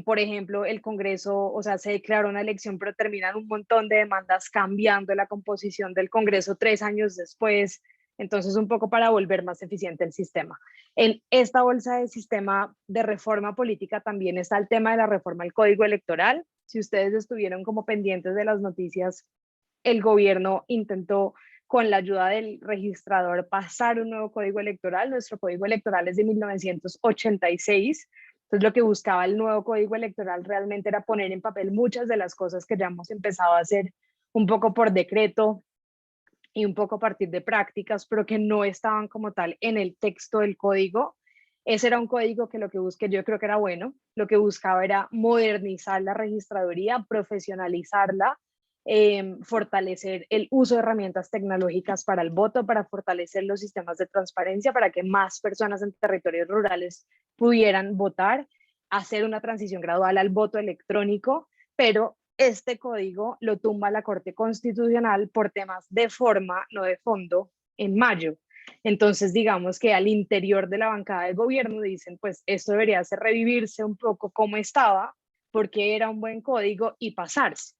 Por ejemplo, el Congreso, o sea, se declaró una elección, pero terminan un montón de demandas cambiando la composición del Congreso 3 años después. Entonces, un poco para volver más eficiente el sistema. En esta bolsa de sistema de reforma política también está el tema de la reforma al Código Electoral. Si ustedes estuvieron como pendientes de las noticias, el gobierno intentó con la ayuda del registrador pasar un nuevo código electoral. Nuestro código electoral es de 1986. Entonces lo que buscaba el nuevo código electoral realmente era poner en papel muchas de las cosas que ya hemos empezado a hacer un poco por decreto y un poco a partir de prácticas, pero que no estaban como tal en el texto del código. Ese era un código que lo que busqué, yo creo que era bueno, lo que buscaba era modernizar la registraduría, profesionalizarla, fortalecer el uso de herramientas tecnológicas para el voto, para fortalecer los sistemas de transparencia, para que más personas en territorios rurales pudieran votar, hacer una transición gradual al voto electrónico, pero este código lo tumba la Corte Constitucional por temas de forma, no de fondo, en mayo. Entonces, digamos que al interior de la bancada del gobierno dicen, pues esto debería hacer revivirse un poco como estaba, porque era un buen código y pasarse.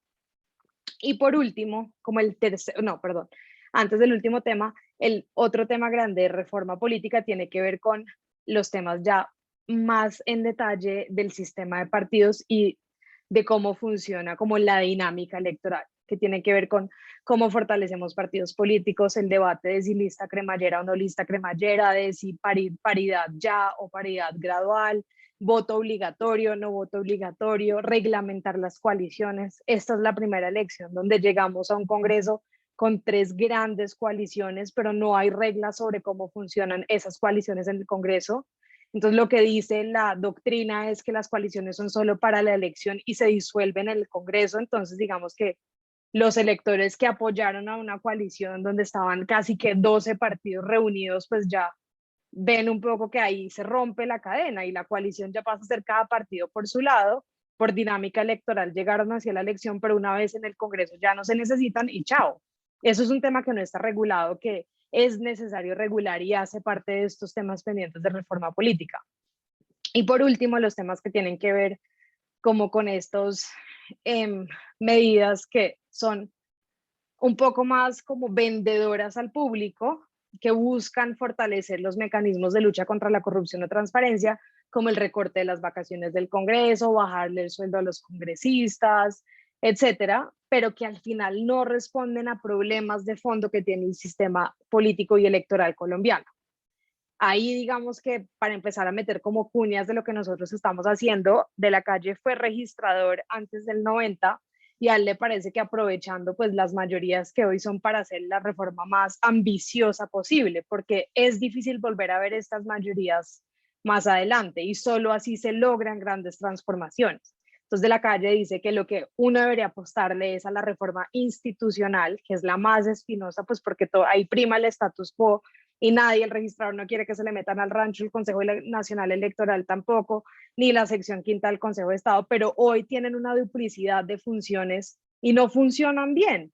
Y por último, como el tercer, no, perdón, antes del último tema, el otro tema grande de reforma política tiene que ver con los temas ya más en detalle del sistema de partidos y de cómo funciona como la dinámica electoral, que tiene que ver con cómo fortalecemos partidos políticos, el debate de si lista cremallera o no lista cremallera, de si paridad ya o paridad gradual, voto obligatorio, no voto obligatorio, reglamentar las coaliciones. Esta es la primera elección donde llegamos a un Congreso con 3 grandes coaliciones, pero no hay reglas sobre cómo funcionan esas coaliciones en el Congreso. Entonces lo que dice la doctrina es que las coaliciones son solo para la elección y se disuelven en el Congreso. Entonces digamos que los electores que apoyaron a una coalición donde estaban casi que 12 partidos reunidos, pues ya ven un poco que ahí se rompe la cadena y la coalición ya pasa a ser cada partido por su lado. Por dinámica electoral llegaron hacia la elección, pero una vez en el Congreso ya no se necesitan y chao. Eso es un tema que no está regulado, que es necesario regular y hace parte de estos temas pendientes de reforma política. Y por último, los temas que tienen que ver como con estos medidas que son un poco más como vendedoras al público, que buscan fortalecer los mecanismos de lucha contra la corrupción o transparencia, como el recorte de las vacaciones del Congreso, bajarle el sueldo a los congresistas, etcétera, pero que al final no responden a problemas de fondo que tiene el sistema político y electoral colombiano. Ahí digamos que para empezar a meter como cuñas de lo que nosotros estamos haciendo, De la Calle fue registrador antes del 90 y a él le parece que aprovechando pues las mayorías que hoy son para hacer la reforma más ambiciosa posible, porque es difícil volver a ver estas mayorías más adelante y solo así se logran grandes transformaciones. Entonces De la Calle dice que lo que uno debería apostarle es a la reforma institucional, que es la más espinosa, pues porque ahí prima el status quo y nadie, el registrador no quiere que se le metan al rancho, el Consejo Nacional Electoral tampoco, ni la sección quinta del Consejo de Estado, pero hoy tienen una duplicidad de funciones y no funcionan bien.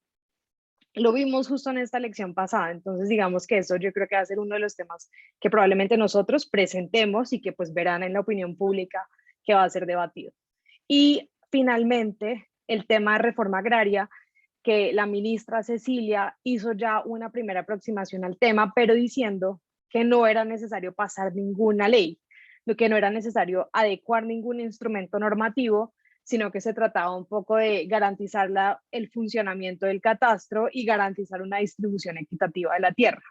Lo vimos justo en esta elección pasada, entonces digamos que eso yo creo que va a ser uno de los temas que probablemente nosotros presentemos y que pues verán en la opinión pública que va a ser debatido. Y finalmente, el tema de reforma agraria, que la ministra Cecilia hizo ya una primera aproximación al tema, pero diciendo que no era necesario pasar ninguna ley, que no era necesario adecuar ningún instrumento normativo, sino que se trataba un poco de garantizar el funcionamiento del catastro y garantizar una distribución equitativa de la tierra.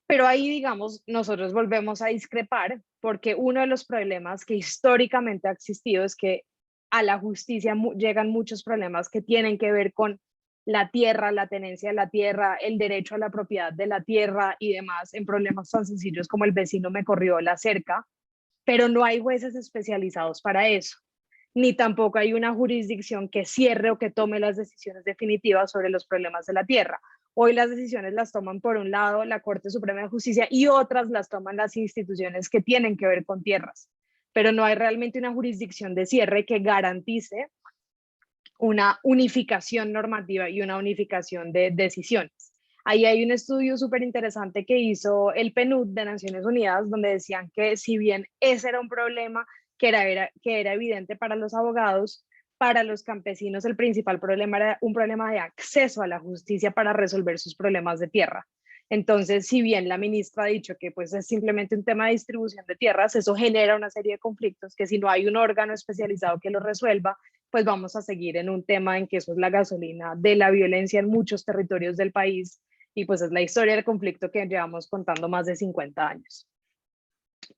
Pero ahí, digamos, nosotros volvemos a discrepar porque uno de los problemas que históricamente ha existido es que a la justicia llegan muchos problemas que tienen que ver con la tierra, la tenencia de la tierra, el derecho a la propiedad de la tierra y demás, en problemas tan sencillos como el vecino me corrió la cerca, pero no hay jueces especializados para eso, ni tampoco hay una jurisdicción que cierre o que tome las decisiones definitivas sobre los problemas de la tierra. Hoy las decisiones las toman por un lado la Corte Suprema de Justicia y otras las toman las instituciones que tienen que ver con tierras, pero no hay realmente una jurisdicción de cierre que garantice una unificación normativa y una unificación de decisiones. Ahí hay un estudio súper interesante que hizo el PNUD de Naciones Unidas, donde decían que si bien ese era un problema que era evidente para los abogados, para los campesinos el principal problema era un problema de acceso a la justicia para resolver sus problemas de tierra. Entonces, si bien la ministra ha dicho que pues es simplemente un tema de distribución de tierras, eso genera una serie de conflictos que si no hay un órgano especializado que lo resuelva, pues vamos a seguir en un tema en que eso es la gasolina de la violencia en muchos territorios del país y pues es la historia del conflicto que llevamos contando más de 50 años.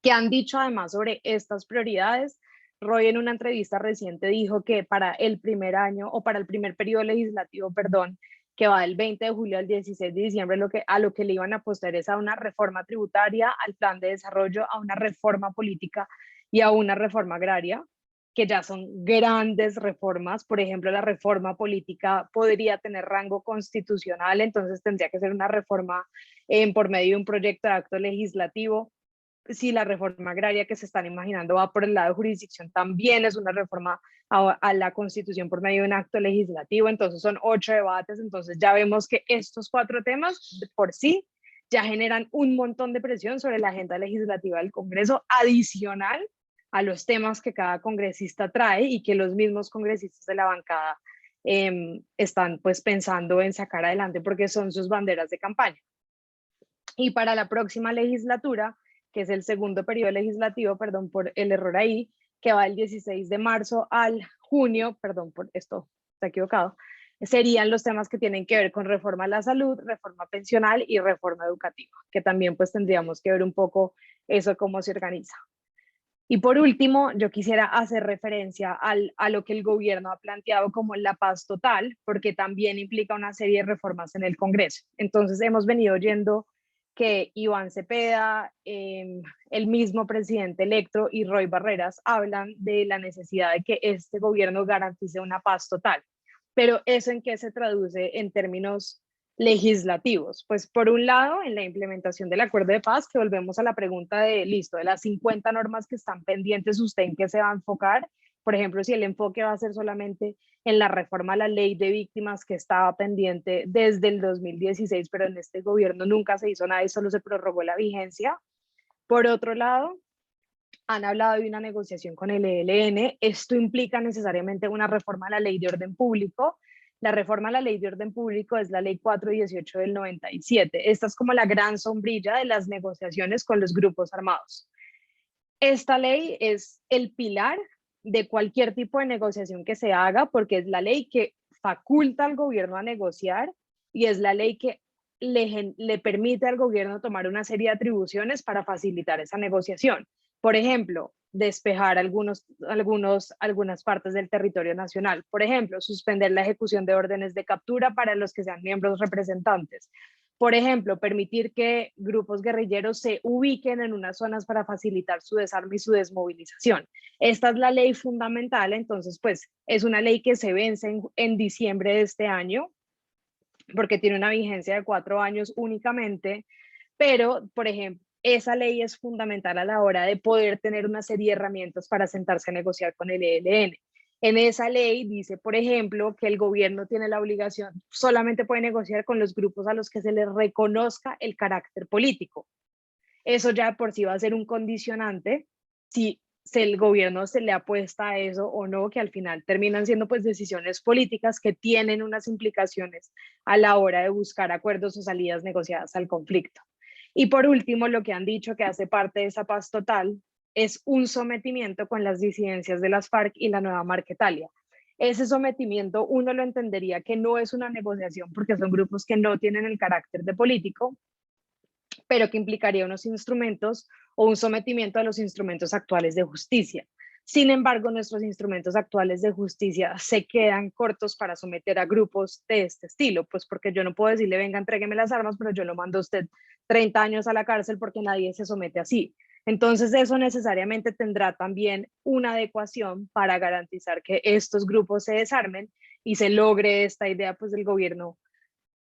¿Qué han dicho además sobre estas prioridades? Roy en una entrevista reciente dijo que para el primer año o para el primer periodo legislativo, perdón, que va del 20 de julio al 16 de diciembre, a lo que le iban a apostar es a una reforma tributaria, al plan de desarrollo, a una reforma política y a una reforma agraria, que ya son grandes reformas. Por ejemplo, la reforma política podría tener rango constitucional, entonces tendría que ser una reforma por medio de un proyecto de acto legislativo. Si la reforma agraria que se están imaginando va por el lado de jurisdicción, también es una reforma a la Constitución por medio de un acto legislativo, entonces son 8 debates, entonces ya vemos que estos 4 temas por sí ya generan un montón de presión sobre la agenda legislativa del Congreso, adicional a los temas que cada congresista trae y que los mismos congresistas de la bancada están pues pensando en sacar adelante porque son sus banderas de campaña. Y para la próxima legislatura, que es el segundo periodo legislativo, perdón por el error ahí, que va del 16 de marzo al junio, perdón por esto, está equivocado, serían los temas que tienen que ver con reforma a la salud, reforma pensional y reforma educativa, que también pues tendríamos que ver un poco eso cómo se organiza. Y por último, yo quisiera hacer referencia a lo que el gobierno ha planteado como la paz total, porque también implica una serie de reformas en el Congreso. Entonces, hemos venido oyendo que Iván Cepeda, el mismo presidente electo y Roy Barreras hablan de la necesidad de que este gobierno garantice una paz total. Pero ¿eso en qué se traduce en términos legislativos? Pues por un lado, en la implementación del acuerdo de paz, que volvemos a la pregunta de, listo, de las 50 normas que están pendientes, ¿usted en qué se va a enfocar? Por ejemplo, si el enfoque va a ser solamente en la reforma a la ley de víctimas que estaba pendiente desde el 2016, pero en este gobierno nunca se hizo nada y solo se prorrogó la vigencia. Por otro lado, han hablado de una negociación con el ELN. Esto implica necesariamente una reforma a la ley de orden público. La reforma a la ley de orden público es la ley 418 del 97. Esta es como la gran sombrilla de las negociaciones con los grupos armados. Esta ley es el pilar de cualquier tipo de negociación que se haga, porque es la ley que faculta al gobierno a negociar y es la ley que le permite al gobierno tomar una serie de atribuciones para facilitar esa negociación. Por ejemplo, despejar algunas partes del territorio nacional. Por ejemplo, suspender la ejecución de órdenes de captura para los que sean miembros representantes. Por ejemplo, permitir que grupos guerrilleros se ubiquen en unas zonas para facilitar su desarme y su desmovilización. Esta es la ley fundamental, entonces pues es una ley que se vence en diciembre de este año, porque tiene una vigencia de 4 años únicamente, pero por ejemplo, esa ley es fundamental a la hora de poder tener una serie de herramientas para sentarse a negociar con el ELN. En esa ley dice, por ejemplo, que el gobierno tiene la obligación, solamente puede negociar con los grupos a los que se les reconozca el carácter político. Eso ya por sí va a ser un condicionante si el gobierno se le apuesta a eso o no, que al final terminan siendo pues decisiones políticas que tienen unas implicaciones a la hora de buscar acuerdos o salidas negociadas al conflicto. Y por último, lo que han dicho que hace parte de esa paz total es un sometimiento con las disidencias de las FARC y la nueva Marquetalia. Ese sometimiento uno lo entendería que no es una negociación porque son grupos que no tienen el carácter de político, pero que implicaría unos instrumentos o un sometimiento a los instrumentos actuales de justicia. Sin embargo, nuestros instrumentos actuales de justicia se quedan cortos para someter a grupos de este estilo, pues porque yo no puedo decirle, venga, entrégueme las armas, pero yo lo mando a usted 30 años a la cárcel porque nadie se somete así. Entonces, eso necesariamente tendrá también una adecuación para garantizar que estos grupos se desarmen y se logre esta idea pues, del gobierno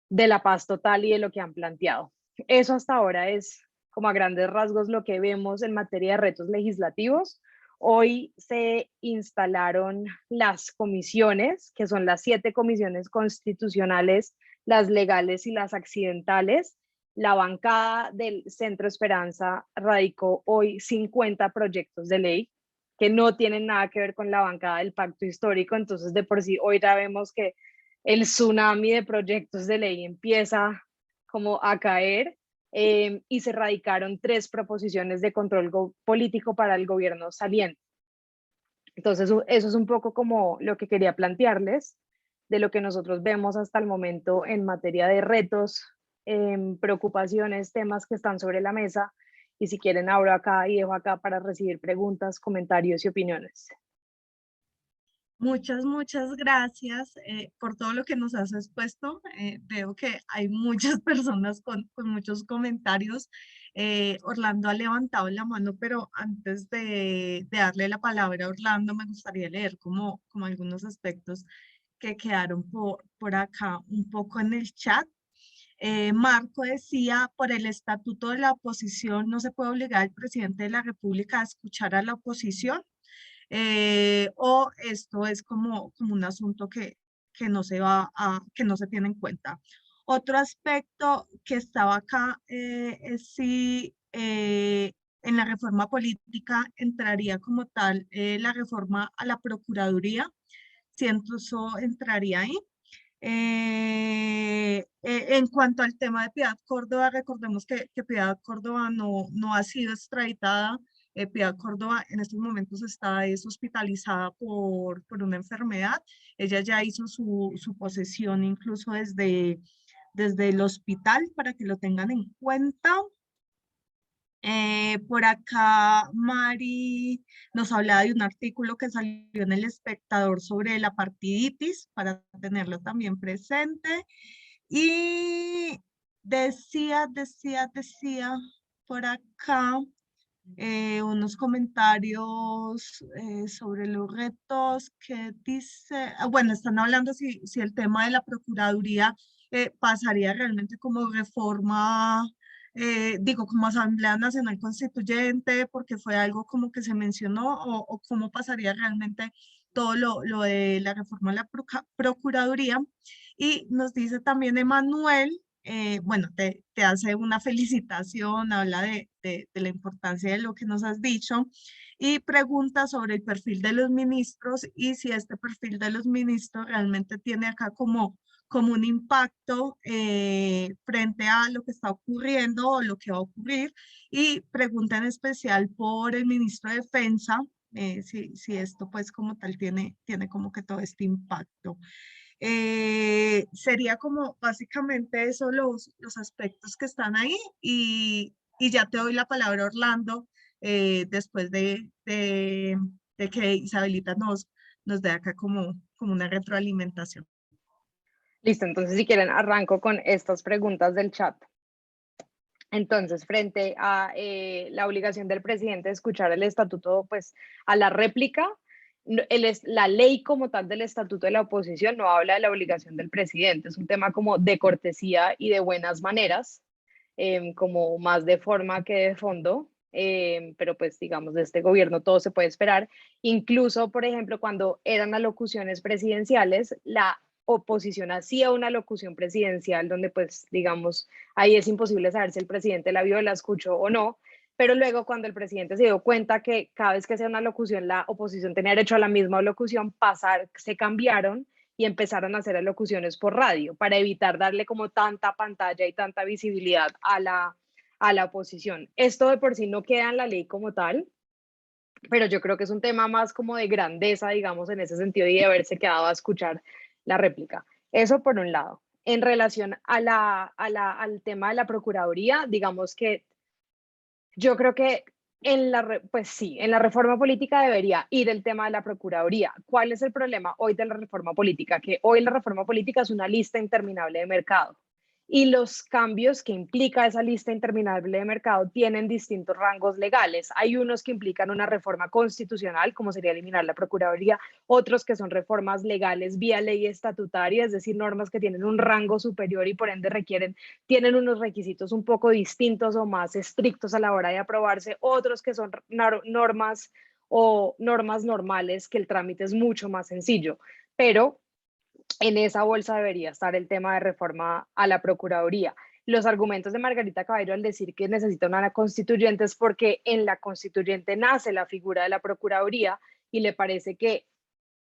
de la paz total y de lo que han planteado. Eso hasta ahora es como a grandes rasgos lo que vemos en materia de retos legislativos. Hoy se instalaron las comisiones, que son las 7 comisiones constitucionales, las legales y las accidentales. La bancada del Centro Esperanza radicó hoy 50 proyectos de ley que no tienen nada que ver con la bancada del pacto histórico, entonces de por sí hoy ya vemos que el tsunami de proyectos de ley empieza como a caer y se radicaron 3 proposiciones de control político para el gobierno saliente. Entonces, eso es un poco como lo que quería plantearles de lo que nosotros vemos hasta el momento en materia de retos, preocupaciones, temas que están sobre la mesa. Y si quieren, abro acá y dejo acá para recibir preguntas, comentarios y opiniones. Muchas gracias por todo lo que nos has expuesto. Veo que hay muchas personas con muchos comentarios. Orlando ha levantado la mano, pero antes de darle la palabra a Orlando, me gustaría leer como algunos aspectos que quedaron por acá un poco en el chat. Marco decía, por el estatuto de la oposición no se puede obligar al presidente de la República a escuchar a la oposición. O esto es como un asunto que no se que no se tiene en cuenta. Otro aspecto que estaba acá es si en la reforma política entraría como tal la reforma a la Procuraduría, si entonces eso entraría ahí. En cuanto al tema de Piedad Córdoba, recordemos que Piedad Córdoba no ha sido extraditada. Piedad Córdoba en estos momentos es hospitalizada por una enfermedad. Ella ya hizo su posesión incluso desde el hospital para que lo tengan en cuenta. Por acá Mari nos hablaba de un artículo que salió en El Espectador sobre la partiditis, para tenerlo también presente. Y decía por acá unos comentarios sobre los retos que dice, bueno, están hablando si el tema de la Procuraduría pasaría realmente como reforma, digo, como Asamblea Nacional Constituyente, porque fue algo como que se mencionó, o cómo pasaría realmente todo lo de la reforma de la Procuraduría. Y nos dice también Emanuel, bueno, te hace una felicitación, habla de la importancia de lo que nos has dicho y pregunta sobre el perfil de los ministros y si este perfil de los ministros realmente tiene acá como un impacto frente a lo que está ocurriendo o lo que va a ocurrir, y pregunta en especial por el ministro de Defensa, si esto pues como tal tiene como que todo este impacto. Sería como básicamente eso los aspectos que están ahí, y ya te doy la palabra, Orlando, después de que Isabelita nos dé acá como una retroalimentación. Listo, entonces si quieren arranco con estas preguntas del chat. Entonces, frente a la obligación del presidente de escuchar el estatuto, pues a la réplica, la ley como tal del estatuto de la oposición no habla de la obligación del presidente, es un tema como de cortesía y de buenas maneras, como más de forma que de fondo, pero pues digamos de este gobierno todo se puede esperar. Incluso, por ejemplo, cuando eran alocuciones presidenciales, la oposición hacía una locución presidencial donde pues digamos ahí es imposible saber si el presidente la vio, la escuchó o no, pero luego cuando el presidente se dio cuenta que cada vez que hacía una locución la oposición tenía derecho a la misma locución, se cambiaron y empezaron a hacer locuciones por radio para evitar darle como tanta pantalla y tanta visibilidad a la oposición. Esto de por sí no queda en la ley como tal, pero yo creo que es un tema más como de grandeza, digamos, en ese sentido, y de haberse quedado a escuchar la réplica. Eso por un lado. En relación al tema de la Procuraduría, digamos que yo creo que pues sí, en la reforma política debería ir el tema de la Procuraduría. ¿Cuál es el problema hoy de la reforma política? Que hoy la reforma política es una lista interminable de mercado y los cambios que implica esa lista interminable de mercado tienen distintos rangos legales. Hay unos que implican una reforma constitucional, como sería eliminar la Procuraduría, otros que son reformas legales vía ley estatutaria, es decir, normas que tienen un rango superior y por ende tienen unos requisitos un poco distintos o más estrictos a la hora de aprobarse, otros que son normas o normas normales, que el trámite es mucho más sencillo, pero en esa bolsa debería estar el tema de reforma a la Procuraduría. Los argumentos de Margarita Cabello al decir que necesita una constituyente es porque en la constituyente nace la figura de la Procuraduría y le parece que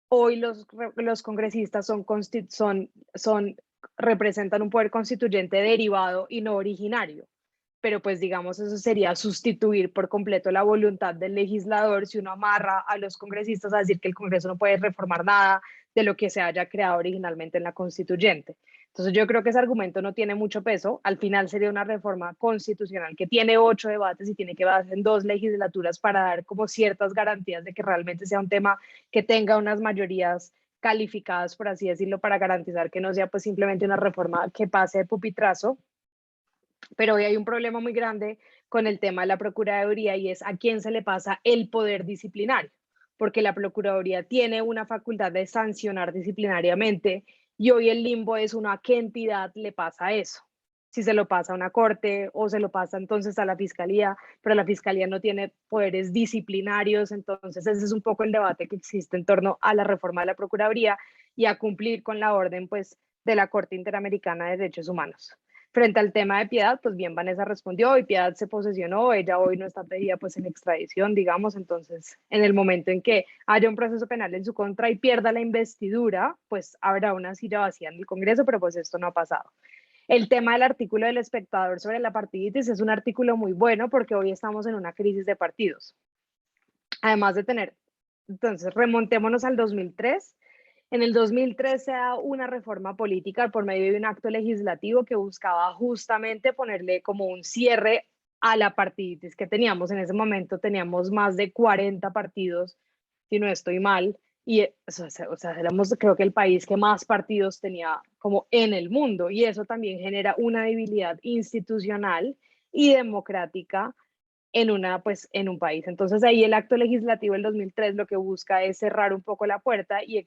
hoy los congresistas representan un poder constituyente derivado y no originario. Pero pues digamos eso sería sustituir por completo la voluntad del legislador si uno amarra a los congresistas a decir que el Congreso no puede reformar nada de lo que se haya creado originalmente en la constituyente. Entonces yo creo que ese argumento no tiene mucho peso. Al final sería una reforma constitucional que tiene 8 debates y tiene que basarse en 2 legislaturas para dar como ciertas garantías de que realmente sea un tema que tenga unas mayorías calificadas, por así decirlo, para garantizar que no sea pues simplemente una reforma que pase de pupitrazo. Pero hoy hay un problema muy grande con el tema de la Procuraduría y es a quién se le pasa el poder disciplinario, porque la Procuraduría tiene una facultad de sancionar disciplinariamente y hoy el limbo es uno a qué entidad le pasa eso. Si se lo pasa a una corte o se lo pasa entonces a la fiscalía, pero la fiscalía no tiene poderes disciplinarios, entonces ese es un poco el debate que existe en torno a la reforma de la Procuraduría y a cumplir con la orden pues de la Corte Interamericana de Derechos Humanos. Frente al tema de Piedad, pues bien, Vanessa respondió y Piedad se posesionó, ella hoy no está pedida pues en extradición, digamos, entonces en el momento en que haya un proceso penal en su contra y pierda la investidura, pues habrá una silla vacía en el Congreso, pero pues esto no ha pasado. El tema del artículo del Espectador sobre la partiditis es un artículo muy bueno porque hoy estamos en una crisis de partidos. Además de tener, entonces remontémonos al 2003. En el 2003 se da una reforma política por medio de un acto legislativo que buscaba justamente ponerle como un cierre a la partiditis que teníamos. En ese momento teníamos más de 40 partidos, si no estoy mal, y o sea, éramos creo que el país que más partidos tenía como en el mundo, y eso también genera una debilidad institucional y democrática en, una, pues, en un país. Entonces ahí el acto legislativo del 2003 lo que busca es cerrar un poco la puerta y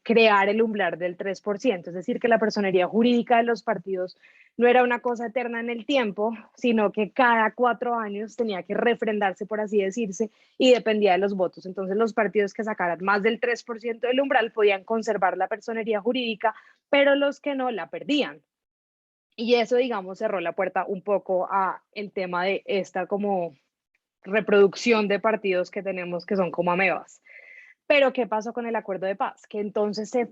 crear el umbral del 3%, es decir, que la personería jurídica de los partidos no era una cosa eterna en el tiempo, sino que cada 4 años tenía que refrendarse, por así decirse, y dependía de los votos. Entonces los partidos que sacaran más del 3% del umbral podían conservar la personería jurídica, pero los que no la perdían. Y eso, digamos, cerró la puerta un poco a el tema de esta como reproducción de partidos que tenemos que son como amebas. Pero ¿qué pasó con el acuerdo de paz? Que entonces se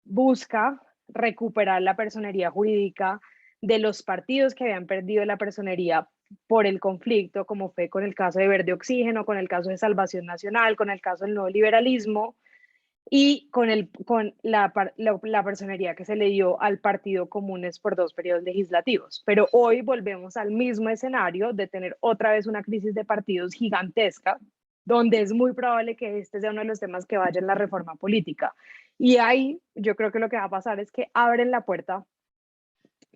busca recuperar la personería jurídica de los partidos que habían perdido la personería por el conflicto, como fue con el caso de Verde Oxígeno, con el caso de Salvación Nacional, con el caso del nuevo liberalismo, y con la personería que se le dio al Partido Comunes por 2 periodos legislativos. Pero hoy volvemos al mismo escenario de tener otra vez una crisis de partidos gigantesca, donde es muy probable que este sea uno de los temas que vaya en la reforma política. Y ahí yo creo que lo que va a pasar es que abren la puerta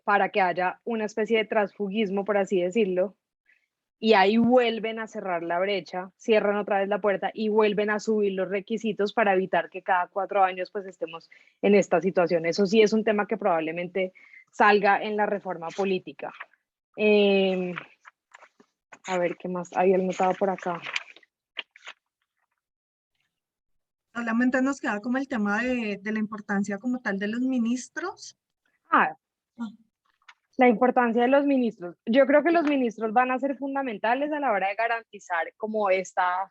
para que haya una especie de transfugismo, por así decirlo, y ahí vuelven a cerrar la brecha, cierran otra vez la puerta y vuelven a subir los requisitos para evitar que cada 4 años pues estemos en esta situación. Eso sí es un tema que probablemente salga en la reforma política. Eh, a ver qué más había notado por acá. Solamente nos queda como el tema de la importancia como tal de los ministros. Ah, Ah, la importancia de los ministros. Yo creo que los ministros van a ser fundamentales a la hora de garantizar como esta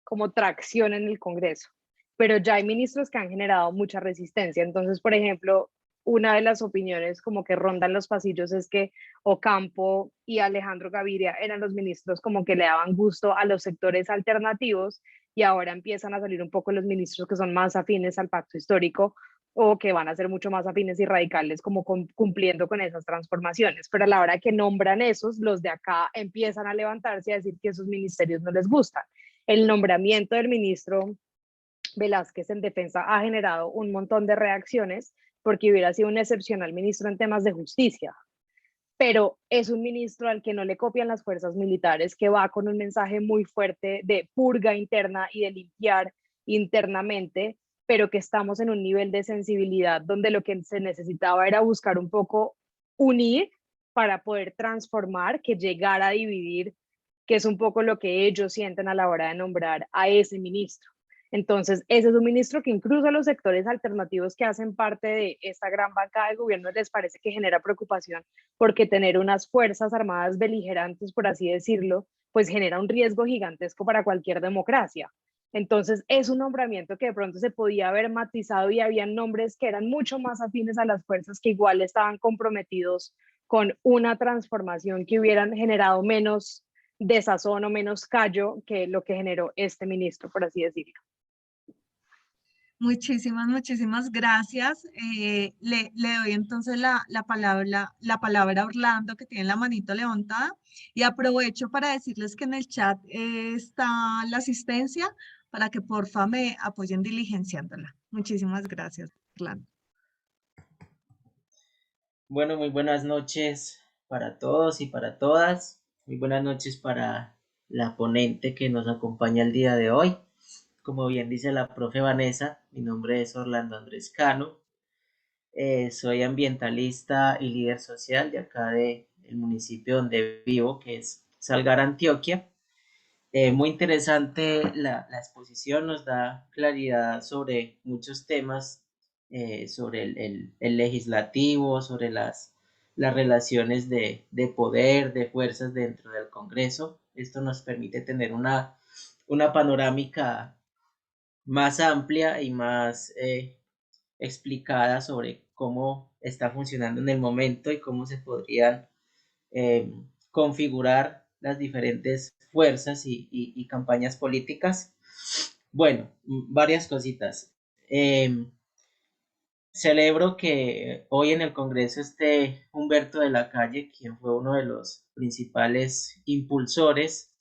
como tracción en el Congreso, pero ya hay ministros que han generado mucha resistencia. Entonces, por ejemplo, una de las opiniones como que rondan los pasillos es que Ocampo y Alejandro Gaviria eran los ministros como que le daban gusto a los sectores alternativos, y ahora empiezan a salir un poco los ministros que son más afines al pacto histórico o que van a ser mucho más afines y radicales como cumpliendo con esas transformaciones. Pero a la hora que nombran esos, los de acá empiezan a levantarse y a decir que esos ministerios no les gustan. El nombramiento del ministro Velázquez en defensa ha generado un montón de reacciones porque hubiera sido un excepcional ministro en temas de justicia, pero es un ministro al que no le copian las fuerzas militares, que va con un mensaje muy fuerte de purga interna y de limpiar internamente, pero que estamos en un nivel de sensibilidad donde lo que se necesitaba era buscar un poco unir para poder transformar, que llegar a dividir, que es un poco lo que ellos sienten a la hora de nombrar a ese ministro. Entonces, ese es un ministro que incluso a los sectores alternativos que hacen parte de esta gran bancada de gobierno les parece que genera preocupación, porque tener unas fuerzas armadas beligerantes, por así decirlo, pues genera un riesgo gigantesco para cualquier democracia. Entonces, es un nombramiento que de pronto se podía haber matizado y había nombres que eran mucho más afines a las fuerzas que igual estaban comprometidos con una transformación que hubieran generado menos desazón o menos callo que lo que generó este ministro, por así decirlo. muchísimas gracias. Le doy entonces la palabra a Orlando, que tiene la manito levantada, y aprovecho para decirles que en el chat está la asistencia para que porfa me apoyen diligenciándola. Muchísimas gracias, Orlando. Bueno, muy buenas noches para todos y para todas. Muy buenas noches para la ponente que nos acompaña el día de hoy. Como bien dice la profe Vanessa, mi nombre es Orlando Andrés Cano. Soy ambientalista y líder social de acá del municipio donde vivo, que es Salgar, Antioquia. Muy interesante la exposición, nos da claridad sobre muchos temas, sobre el legislativo, sobre las relaciones de poder, de fuerzas dentro del Congreso. Esto nos permite tener una panorámica más amplia y más explicada sobre cómo está funcionando en el momento y cómo se podrían eh, configurar las diferentes fuerzas y campañas políticas. Bueno, varias cositas. celebro que hoy en el Congreso esté Humberto de la Calle, quien fue uno de los principales impulsores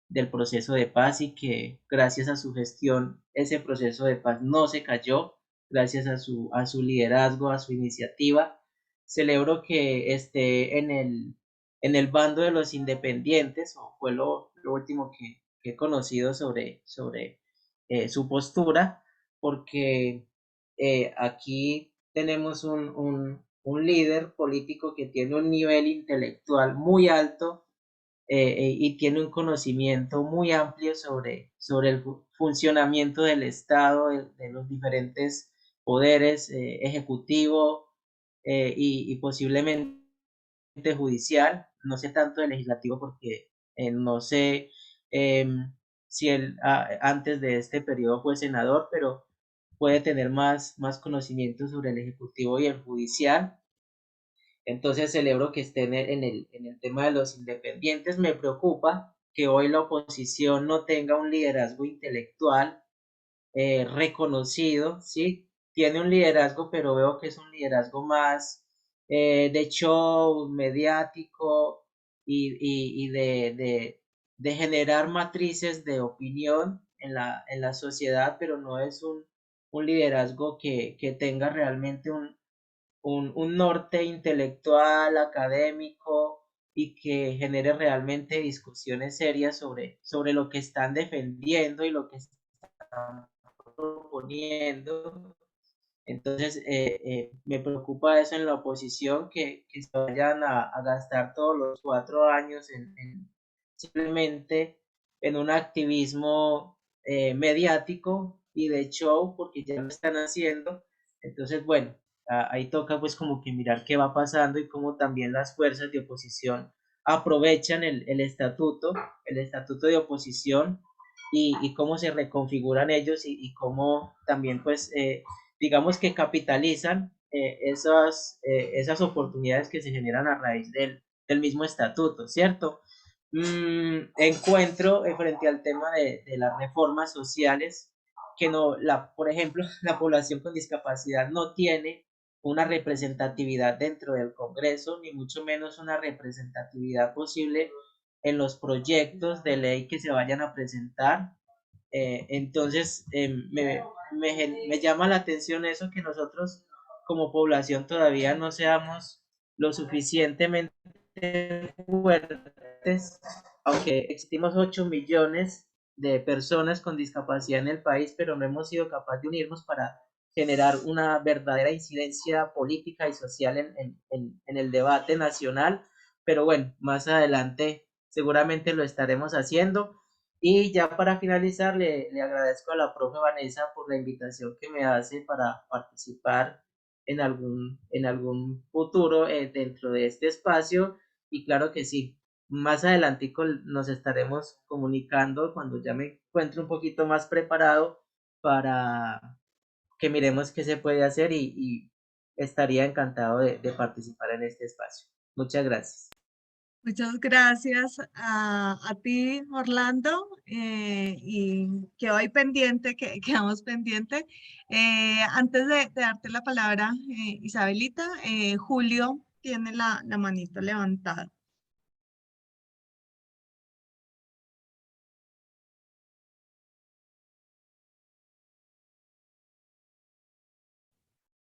del proceso de paz y que gracias a su gestión ese proceso de paz no se cayó, gracias a su liderazgo, a su iniciativa. Celebro que esté en el bando de los independientes, o fue lo último que he conocido sobre su postura, porque aquí tenemos un líder político que tiene un nivel intelectual muy alto y tiene un conocimiento muy amplio sobre el funcionamiento del Estado, de los diferentes poderes, ejecutivo y posiblemente judicial, no sé tanto de legislativo porque no sé si él antes de este periodo fue senador, pero puede tener más conocimiento sobre el ejecutivo y el judicial. Entonces celebro que esté en el tema de los independientes. Me preocupa que hoy la oposición no tenga un liderazgo intelectual reconocido, ¿sí? Tiene un liderazgo, pero veo que es un liderazgo más de show, mediático y de generar matrices de opinión en la sociedad, pero no es un liderazgo que tenga realmente un norte intelectual, académico y que genere realmente discusiones serias sobre lo que están defendiendo y lo que están proponiendo. Entonces, me preocupa eso en la oposición, que se vayan a gastar todos los 4 años simplemente en un activismo mediático y de show, porque ya lo están haciendo. Entonces, bueno, ahí toca pues como que mirar qué va pasando y cómo también las fuerzas de oposición aprovechan el estatuto de oposición y cómo se reconfiguran ellos y cómo también pues digamos que capitalizan esas oportunidades que se generan a raíz del mismo estatuto, ¿cierto? Encuentro frente al tema de las reformas sociales que no, por ejemplo, la población con discapacidad no tiene una representatividad dentro del Congreso, ni mucho menos una representatividad posible en los proyectos de ley que se vayan a presentar. Entonces, me llama la atención eso, que nosotros como población todavía no seamos lo suficientemente fuertes, aunque existimos 8 millones de personas con discapacidad en el país, pero no hemos sido capaces de unirnos para generar una verdadera incidencia política y social en el debate nacional. Pero bueno, más adelante seguramente lo estaremos haciendo. Y ya para finalizar, le agradezco a la profe Vanessa por la invitación que me hace para participar en algún futuro dentro de este espacio. Y claro que sí, más adelante nos estaremos comunicando cuando ya me encuentre un poquito más preparado para que miremos qué se puede hacer y estaría encantado de participar en este espacio. Muchas gracias. Muchas gracias a ti, Orlando, y quedo pendiente, que quedamos pendiente. Antes de darte la palabra, Isabelita, Julio tiene la manito levantada.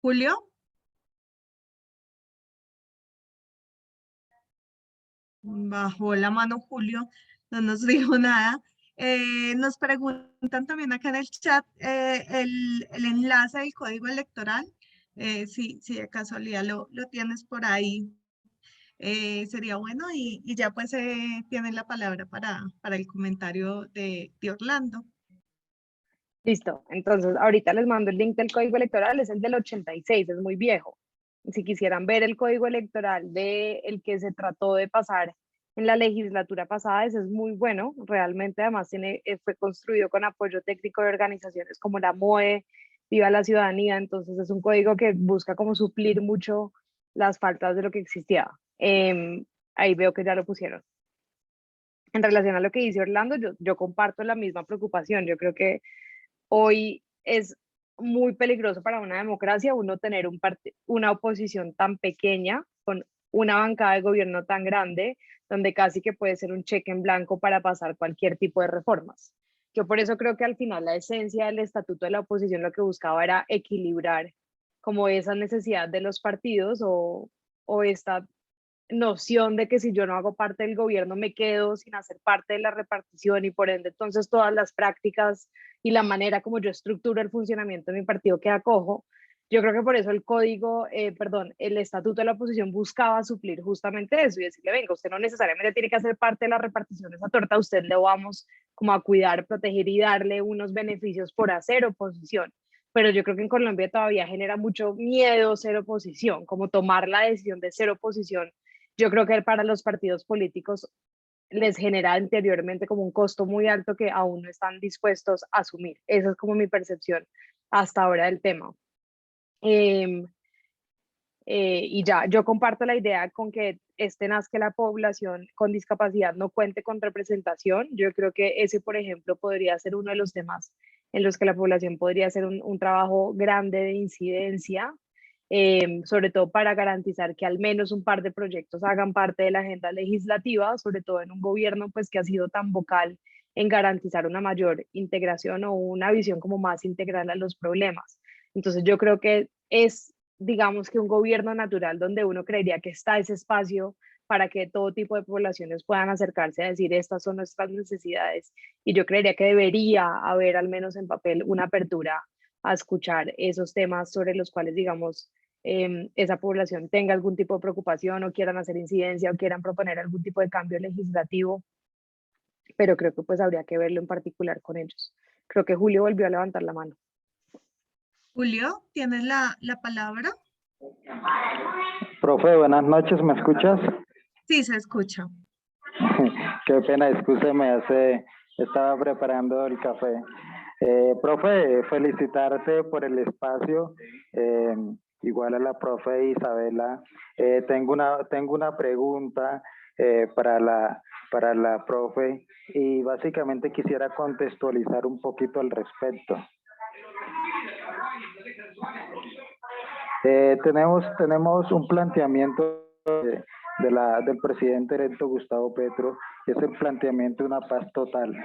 Julio, bajó la mano Julio, no nos dijo nada. Nos preguntan también acá en el chat el enlace del código electoral. Si de casualidad lo tienes por ahí, sería bueno y ya pues tienen la palabra para el comentario de Orlando. Listo, entonces ahorita les mando el link del código electoral, es el del 86, es muy viejo. Si quisieran ver el código electoral el que se trató de pasar en la legislatura pasada, ese es muy bueno, realmente además fue construido con apoyo técnico de organizaciones como la MOE, Viva la Ciudadanía, entonces es un código que busca como suplir mucho las faltas de lo que existía. Ahí veo que ya lo pusieron. En relación a lo que dice Orlando, yo comparto la misma preocupación, yo creo que hoy es muy peligroso para una democracia uno tener una oposición tan pequeña con una bancada de gobierno tan grande, donde casi que puede ser un cheque en blanco para pasar cualquier tipo de reformas. Yo por eso creo que al final la esencia del estatuto de la oposición lo que buscaba era equilibrar como esa necesidad de los partidos o esta noción de que si yo no hago parte del gobierno me quedo sin hacer parte de la repartición y por ende entonces todas las prácticas y la manera como yo estructuro el funcionamiento de mi partido queda cojo. Yo creo que por eso el código, perdón, el estatuto de la oposición buscaba suplir justamente eso y decirle, venga, usted no necesariamente tiene que hacer parte de la repartición de esa torta, a usted le vamos como a cuidar, proteger y darle unos beneficios por hacer oposición. Pero yo creo que en Colombia todavía genera mucho miedo ser oposición, como tomar la decisión de ser oposición. Yo creo que para los partidos políticos les genera anteriormente como un costo muy alto que aún no están dispuestos a asumir. Esa es como mi percepción hasta ahora del tema. Eh, y ya, yo comparto la idea con que es tenaz que la población con discapacidad no cuente con representación. Yo creo que ese, por ejemplo, podría ser uno de los temas en los que la población podría hacer un trabajo grande de incidencia, sobre todo para garantizar que al menos un par de proyectos hagan parte de la agenda legislativa, sobre todo en un gobierno pues que ha sido tan vocal en garantizar una mayor integración o una visión como más integral a los problemas. Entonces yo creo que es, digamos que un gobierno natural donde uno creería que está ese espacio para que todo tipo de poblaciones puedan acercarse a decir estas son nuestras necesidades. Y yo creería que debería haber al menos en papel una apertura a escuchar esos temas sobre los cuales, digamos, esa población tenga algún tipo de preocupación o quieran hacer incidencia o quieran proponer algún tipo de cambio legislativo, pero creo que pues habría que verlo en particular con ellos. Creo que Julio volvió a levantar la mano. Julio, ¿tienes la palabra? Profe, buenas noches, ¿me escuchas? Sí, se escucha. Qué pena, excúseme, estaba preparando el café. Profe, felicitarte por el espacio, igual a la profe Isabela. Tengo una pregunta para la profe y básicamente quisiera contextualizar un poquito al respecto. Tenemos un planteamiento del presidente electo Gustavo Petro, que es el planteamiento de una paz total,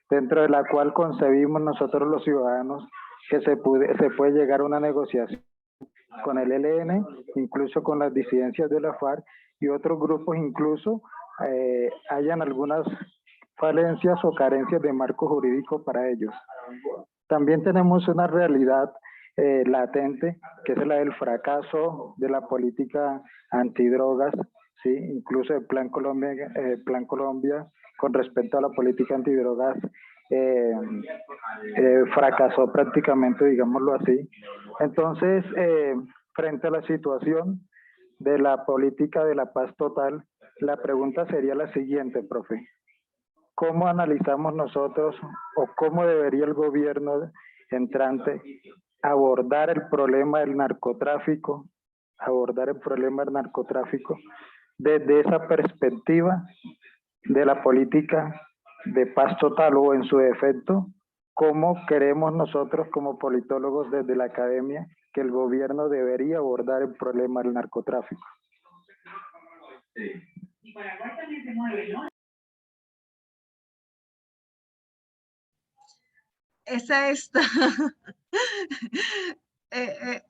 dentro de la cual concebimos nosotros los ciudadanos que se puede llegar a una negociación con el ELN, incluso con las disidencias de la FARC y otros grupos, incluso hayan algunas falencias o carencias de marco jurídico para ellos. También tenemos una realidad latente, que es la del fracaso de la política antidrogas, ¿sí? Incluso el Plan Colombia con respecto a la política antidrogas fracasó prácticamente, digámoslo así. Entonces, frente a la situación de la política de la paz total, la pregunta sería la siguiente, profe. ¿Cómo analizamos nosotros o cómo debería el gobierno entrante abordar el problema del narcotráfico, desde esa perspectiva de la política de paz total o en su defecto? ¿Cómo queremos nosotros como politólogos desde la academia que el gobierno debería abordar el problema del narcotráfico? Y Paraguay también se mueve, ¿no? Esa está,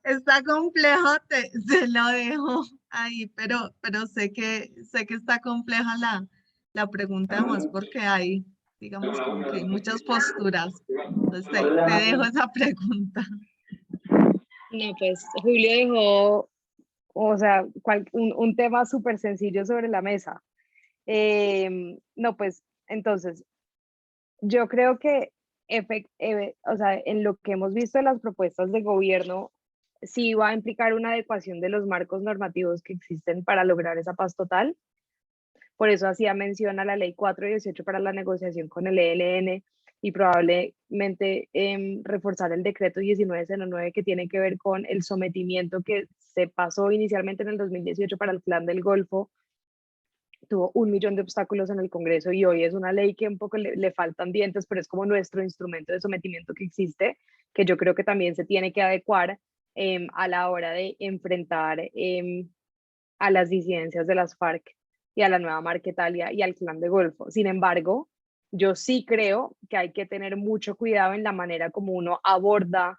está complejo, se lo dejo ahí, pero sé que está compleja la pregunta además porque hay, digamos, como que hay muchas posturas. Entonces te dejo esa pregunta. No, pues Julio dejó, o sea, un tema súper sencillo sobre la mesa. No, pues entonces, yo creo que o sea, en lo que hemos visto en las propuestas de gobierno, sí va a implicar una adecuación de los marcos normativos que existen para lograr esa paz total. Por eso hacía mención a la ley 418 para la negociación con el ELN y probablemente reforzar el decreto 1909 que tiene que ver con el sometimiento que se pasó inicialmente en el 2018 para el Plan del Golfo tuvo 1 millón de obstáculos en el Congreso y hoy es una ley que un poco le faltan dientes, pero es como nuestro instrumento de sometimiento que existe, que yo creo que también se tiene que adecuar a la hora de enfrentar a las disidencias de las FARC y a la nueva Marquetalia y al Clan de Golfo. Sin embargo, yo sí creo que hay que tener mucho cuidado en la manera como uno aborda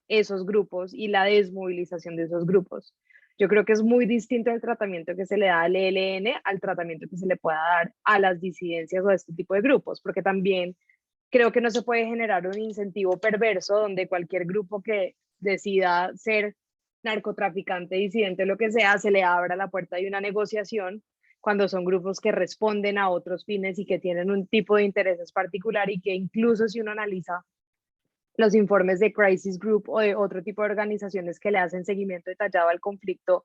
esos grupos y la desmovilización de esos grupos. Yo creo que es muy distinto el tratamiento que se le da al ELN al tratamiento que se le pueda dar a las disidencias o a este tipo de grupos, porque también creo que no se puede generar un incentivo perverso donde cualquier grupo que decida ser narcotraficante, disidente, lo que sea, se le abra la puerta de una negociación cuando son grupos que responden a otros fines y que tienen un tipo de intereses particular y que incluso si uno analiza los informes de Crisis Group o de otro tipo de organizaciones que le hacen seguimiento detallado al conflicto,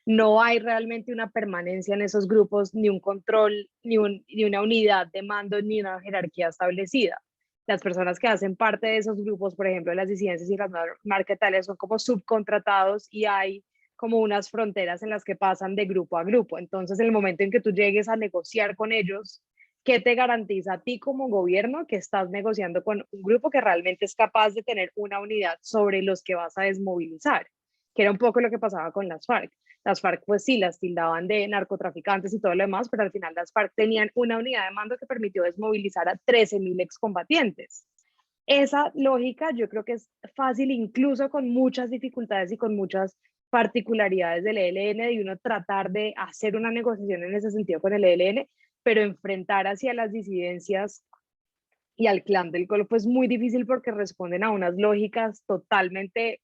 no hay realmente una permanencia en esos grupos, ni un control, ni una unidad de mando, ni una jerarquía establecida. Las personas que hacen parte de esos grupos, por ejemplo, las disidencias y las marquetales, son como subcontratados y hay como unas fronteras en las que pasan de grupo a grupo. Entonces, en el momento en que tú llegues a negociar con ellos, ¿qué te garantiza a ti como gobierno que estás negociando con un grupo que realmente es capaz de tener una unidad sobre los que vas a desmovilizar? Que era un poco lo que pasaba con las FARC. Las FARC pues sí, las tildaban de narcotraficantes y todo lo demás, pero al final las FARC tenían una unidad de mando que permitió desmovilizar a 13.000 excombatientes. Esa lógica yo creo que es fácil, incluso con muchas dificultades y con muchas particularidades del ELN, de uno tratar de hacer una negociación en ese sentido con el ELN, pero enfrentar hacia las disidencias y al Clan del Golfo es muy difícil porque responden a unas lógicas totalmente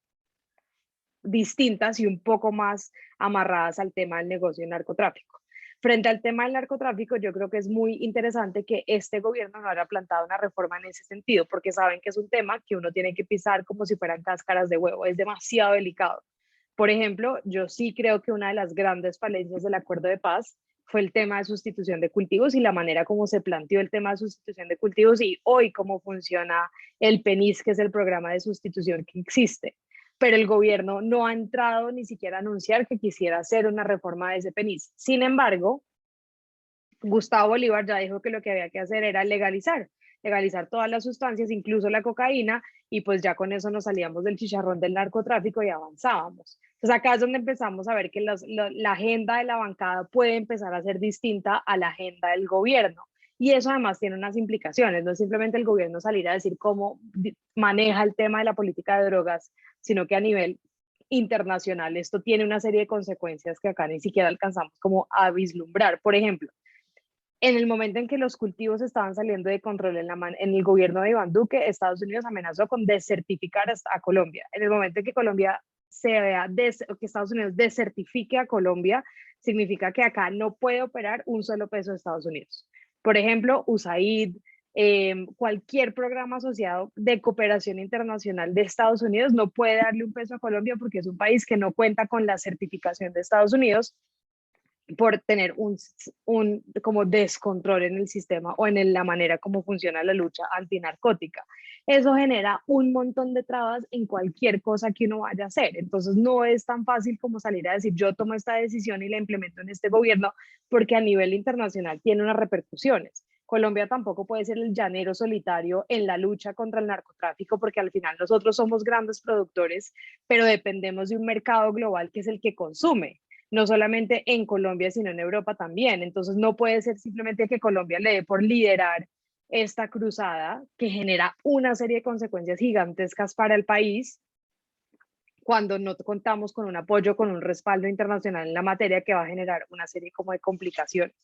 distintas y un poco más amarradas al tema del negocio de narcotráfico. Frente al tema del narcotráfico, yo creo que es muy interesante que este gobierno no haya plantado una reforma en ese sentido, porque saben que es un tema que uno tiene que pisar como si fueran cáscaras de huevo, es demasiado delicado. Por ejemplo, yo sí creo que una de las grandes falencias del acuerdo de paz fue el tema de sustitución de cultivos y la manera como se planteó el tema de sustitución de cultivos y hoy cómo funciona el PENIS, que es el programa de sustitución que existe. Pero el gobierno no ha entrado ni siquiera a anunciar que quisiera hacer una reforma de ese PENIS. Sin embargo, Gustavo Bolívar ya dijo que lo que había que hacer era legalizar todas las sustancias, incluso la cocaína, y pues ya con eso nos salíamos del chicharrón del narcotráfico y avanzábamos. Entonces acá es donde empezamos a ver que la agenda de la bancada puede empezar a ser distinta a la agenda del gobierno. Y eso además tiene unas implicaciones, no es simplemente el gobierno salir a decir cómo maneja el tema de la política de drogas, sino que a nivel internacional esto tiene una serie de consecuencias que acá ni siquiera alcanzamos como a vislumbrar. Por ejemplo, en el momento en que los cultivos estaban saliendo de control en el gobierno de Iván Duque, Estados Unidos amenazó con desertificar a Colombia. En el momento en que que Estados Unidos desertifique a Colombia, significa que acá no puede operar un solo peso de Estados Unidos. Por ejemplo, USAID, cualquier programa asociado de cooperación internacional de Estados Unidos no puede darle un peso a Colombia porque es un país que no cuenta con la certificación de Estados Unidos por tener un como descontrol en el sistema o en la manera como funciona la lucha antinarcótica. Eso genera un montón de trabas en cualquier cosa que uno vaya a hacer. Entonces no es tan fácil como salir a decir yo tomo esta decisión y la implemento en este gobierno, porque a nivel internacional tiene unas repercusiones. Colombia tampoco puede ser el llanero solitario en la lucha contra el narcotráfico, porque al final nosotros somos grandes productores, pero dependemos de un mercado global que es el que consume, no solamente en Colombia, sino en Europa también. Entonces no puede ser simplemente que Colombia le dé por liderar esta cruzada que genera una serie de consecuencias gigantescas para el país cuando no contamos con un apoyo, con un respaldo internacional en la materia que va a generar una serie como de complicaciones.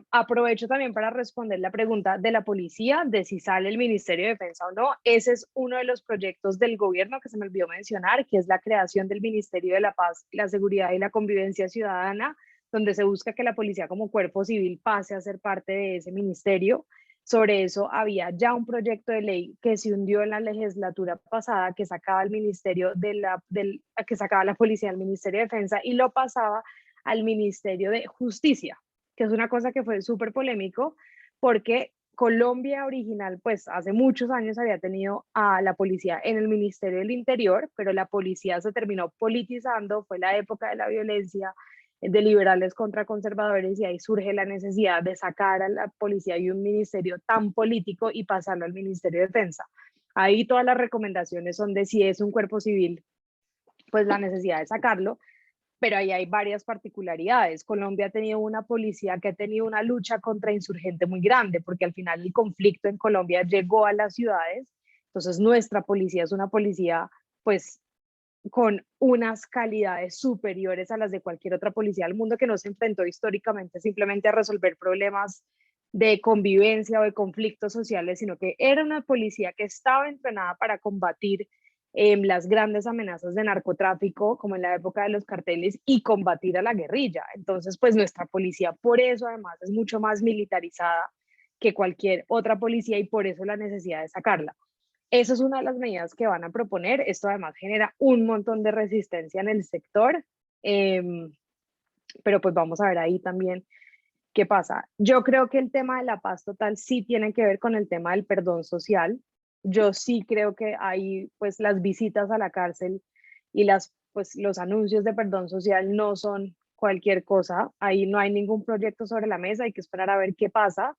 Aprovecho también para responder la pregunta de la policía de si sale el Ministerio de Defensa o no. Ese es uno de los proyectos del gobierno que se me olvidó mencionar, que es la creación del Ministerio de la Paz, la Seguridad y la Convivencia Ciudadana, donde se busca que la policía como cuerpo civil pase a ser parte de ese ministerio. Sobre eso había ya un proyecto de ley que se hundió en la legislatura pasada, que sacaba el ministerio que sacaba la policía del Ministerio de Defensa y lo pasaba al Ministerio de Justicia, que es una cosa que fue súper polémico porque Colombia original, pues hace muchos años había tenido a la policía en el Ministerio del Interior, pero la policía se terminó politizando, fue la época de la violencia de liberales contra conservadores, y ahí surge la necesidad de sacar a la policía y un ministerio tan político y pasarlo al Ministerio de Defensa. Ahí todas las recomendaciones son de si es un cuerpo civil, pues la necesidad de sacarlo, pero ahí hay varias particularidades. Colombia ha tenido una policía que ha tenido una lucha contra insurgente muy grande, porque al final el conflicto en Colombia llegó a las ciudades, entonces nuestra policía es una policía pues con unas calidades superiores a las de cualquier otra policía del mundo, que no se enfrentó históricamente simplemente a resolver problemas de convivencia o de conflictos sociales, sino que era una policía que estaba entrenada para combatir las grandes amenazas de narcotráfico, como en la época de los carteles, y combatir a la guerrilla. Entonces, pues nuestra policía, por eso además, es mucho más militarizada que cualquier otra policía, y por eso la necesidad de sacarla. Esa es una de las medidas que van a proponer. Esto además genera un montón de resistencia en el sector, pero pues vamos a ver ahí también qué pasa. Yo creo que el tema de la paz total sí tiene que ver con el tema del perdón social. Yo sí creo que hay pues las visitas a la cárcel y pues los anuncios de perdón social no son cualquier cosa. Ahí no hay ningún proyecto sobre la mesa, hay que esperar a ver qué pasa.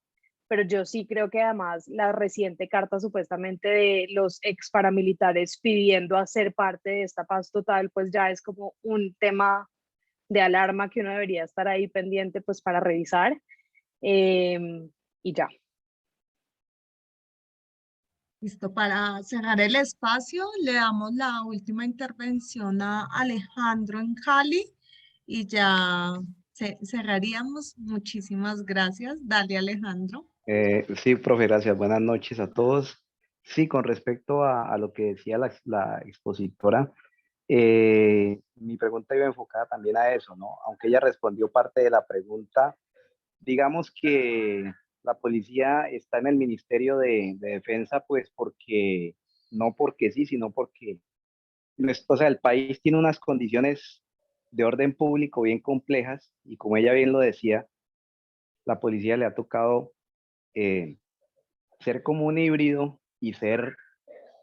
Pero yo sí creo que además la reciente carta supuestamente de los ex paramilitares pidiendo hacer parte de esta paz total, pues ya es como un tema de alarma que uno debería estar ahí pendiente pues para revisar, y ya. Listo, para cerrar el espacio, le damos la última intervención a Alejandro en Cali y ya cerraríamos. Muchísimas gracias. Dale, Alejandro. Sí, profe, gracias. Buenas noches a todos. Sí, con respecto a lo que decía la expositora, mi pregunta iba enfocada también a eso, ¿no? Aunque ella respondió parte de la pregunta, digamos que la policía está en el Ministerio de Defensa, pues porque, no porque sí, sino porque, o sea, el país tiene unas condiciones de orden público bien complejas y como ella bien lo decía, la policía le ha tocado eh, ser como un híbrido y ser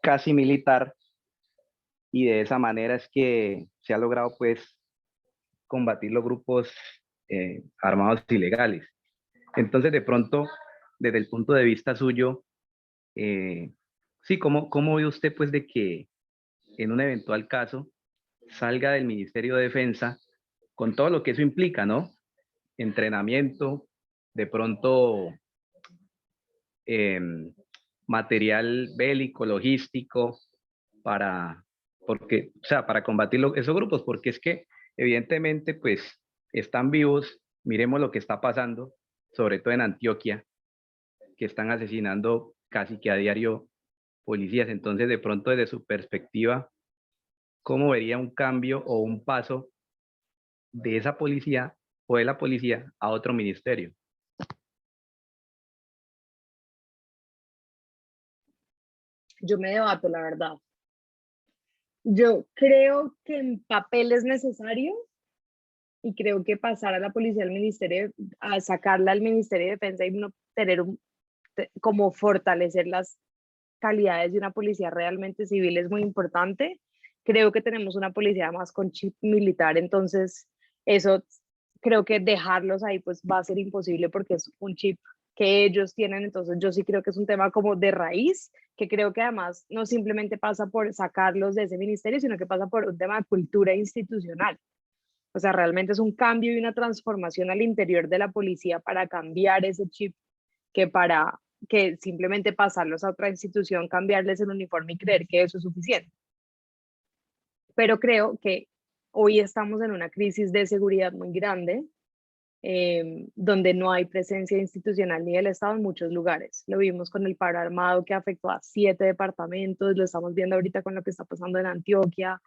casi militar, y de esa manera es que se ha logrado pues combatir los grupos armados ilegales. Entonces de pronto, desde el punto de vista suyo, sí, ¿cómo ve usted pues de que en un eventual caso salga del Ministerio de Defensa con todo lo que eso implica, ¿no? Entrenamiento, de pronto eh, material bélico, logístico, porque, o sea, para combatir esos grupos, porque es que evidentemente pues están vivos, miremos lo que está pasando, sobre todo en Antioquia, que están asesinando casi que a diario policías. Entonces, de pronto desde su perspectiva, ¿cómo vería un cambio o un paso de esa policía o de la policía a otro ministerio? Yo me debato, la verdad. Yo creo que en papel es necesario, y creo que pasar a la policía al ministerio, a sacarla al Ministerio de Defensa y no tener como fortalecer las calidades de una policía realmente civil es muy importante. Creo que tenemos una policía más con chip militar, entonces eso creo que dejarlos ahí pues va a ser imposible porque es un chip que ellos tienen. Entonces yo sí creo que es un tema como de raíz, que creo que además no simplemente pasa por sacarlos de ese ministerio, sino que pasa por un tema de cultura institucional. O sea, realmente es un cambio y una transformación al interior de la policía para cambiar ese chip, que simplemente pasarlos a otra institución, cambiarles el uniforme y creer que eso es suficiente. Pero creo que hoy estamos en una crisis de seguridad muy grande, donde no hay presencia institucional ni del Estado en muchos lugares. Lo vimos con el paro armado que afectó a 7 departamentos, lo estamos viendo ahorita con lo que está pasando en Antioquia.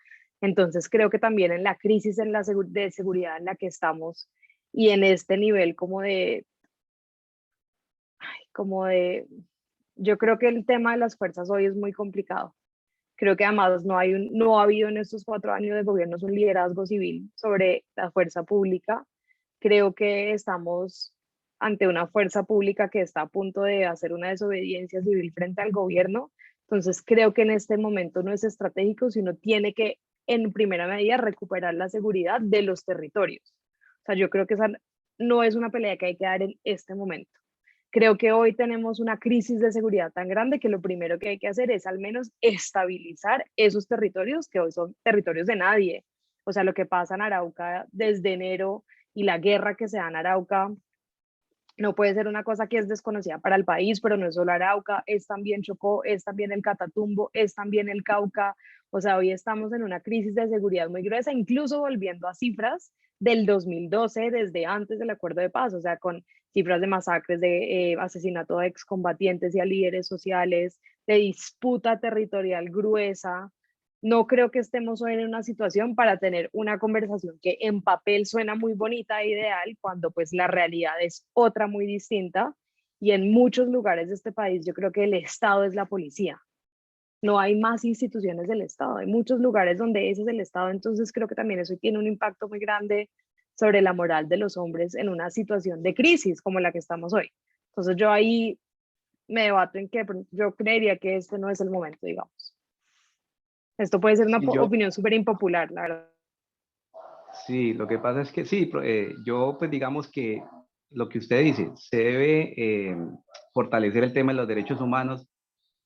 Entonces creo que también en la crisis de seguridad en la que estamos y en este nivel yo creo que el tema de las fuerzas hoy es muy complicado. Creo que además no ha habido en estos 4 años de gobiernos un liderazgo civil sobre la fuerza pública. Creo que estamos ante una fuerza pública que está a punto de hacer una desobediencia civil frente al gobierno. Entonces creo que en este momento no es estratégico, sino tiene que en primera medida recuperar la seguridad de los territorios. O sea, yo creo que esa no es una pelea que hay que dar en este momento. Creo que hoy tenemos una crisis de seguridad tan grande que lo primero que hay que hacer es al menos estabilizar esos territorios que hoy son territorios de nadie. O sea, lo que pasa en Arauca desde enero y la guerra que se da en Arauca no puede ser una cosa que es desconocida para el país, pero no es solo Arauca, es también Chocó, es también el Catatumbo, es también el Cauca. O sea, hoy estamos en una crisis de seguridad muy gruesa, incluso volviendo a cifras del 2012, desde antes del acuerdo de paz, o sea, con cifras de masacres, de asesinato de excombatientes y a líderes sociales, de disputa territorial gruesa. No creo que estemos hoy en una situación para tener una conversación que en papel suena muy bonita e ideal, cuando pues la realidad es otra muy distinta. Y en muchos lugares de este país yo creo que el Estado es la policía. No hay más instituciones del Estado. Hay muchos lugares donde ese es el Estado. Entonces creo que también eso tiene un impacto muy grande sobre la moral de los hombres en una situación de crisis como la que estamos hoy. Entonces yo ahí me debato en que yo creería que este no es el momento, digamos. Esto puede ser una Sí, yo, opinión súper impopular, la verdad. sí, lo que pasa es que sí, yo pues digamos que lo que usted dice, se debe fortalecer el tema de los derechos humanos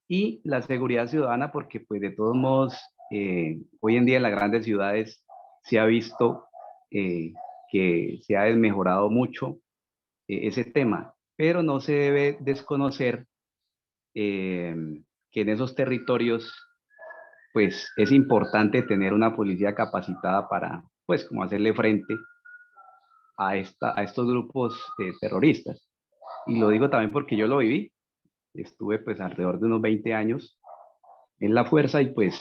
y la seguridad ciudadana, porque pues de todos modos, hoy en día en las grandes ciudades se ha visto que se ha desmejorado mucho ese tema, pero no se debe desconocer eh, que en esos territorios pues es importante tener una policía capacitada para pues como hacerle frente a estos grupos terroristas. Y lo digo también porque yo lo viví, estuve pues alrededor de unos 20 años en la fuerza y pues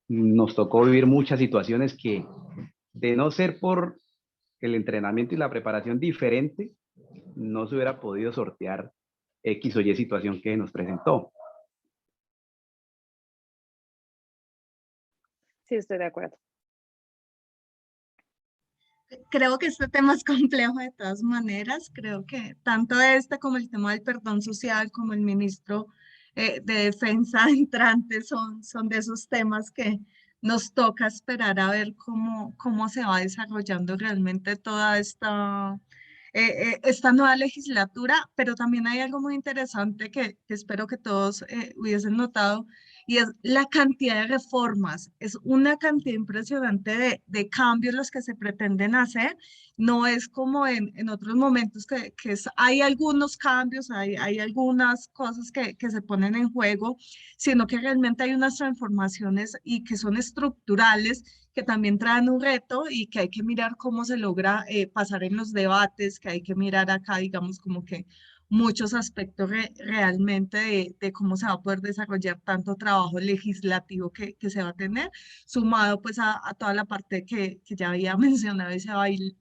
nos tocó vivir muchas situaciones que de no ser por el entrenamiento y la preparación diferente, no se hubiera podido sortear X o Y situación que nos presentó. Sí, estoy de acuerdo. Creo que este tema es complejo de todas maneras. Creo que tanto este como el tema del perdón social, como el ministro de Defensa entrante, son de esos temas que nos toca esperar a ver cómo se va desarrollando realmente toda esta nueva legislatura. Pero también hay algo muy interesante que espero que todos hubiesen notado, y es la cantidad de reformas. Es una cantidad impresionante de cambios los que se pretenden hacer. No es como en otros momentos hay algunos cambios, hay algunas cosas que se ponen en juego, sino que realmente hay unas transformaciones y que son estructurales, que también traen un reto y que hay que mirar cómo se logra pasar en los debates, que hay que mirar acá, digamos, como que muchos aspectos realmente de cómo se va a poder desarrollar tanto trabajo legislativo que se va a tener, sumado pues a toda la parte que ya había mencionado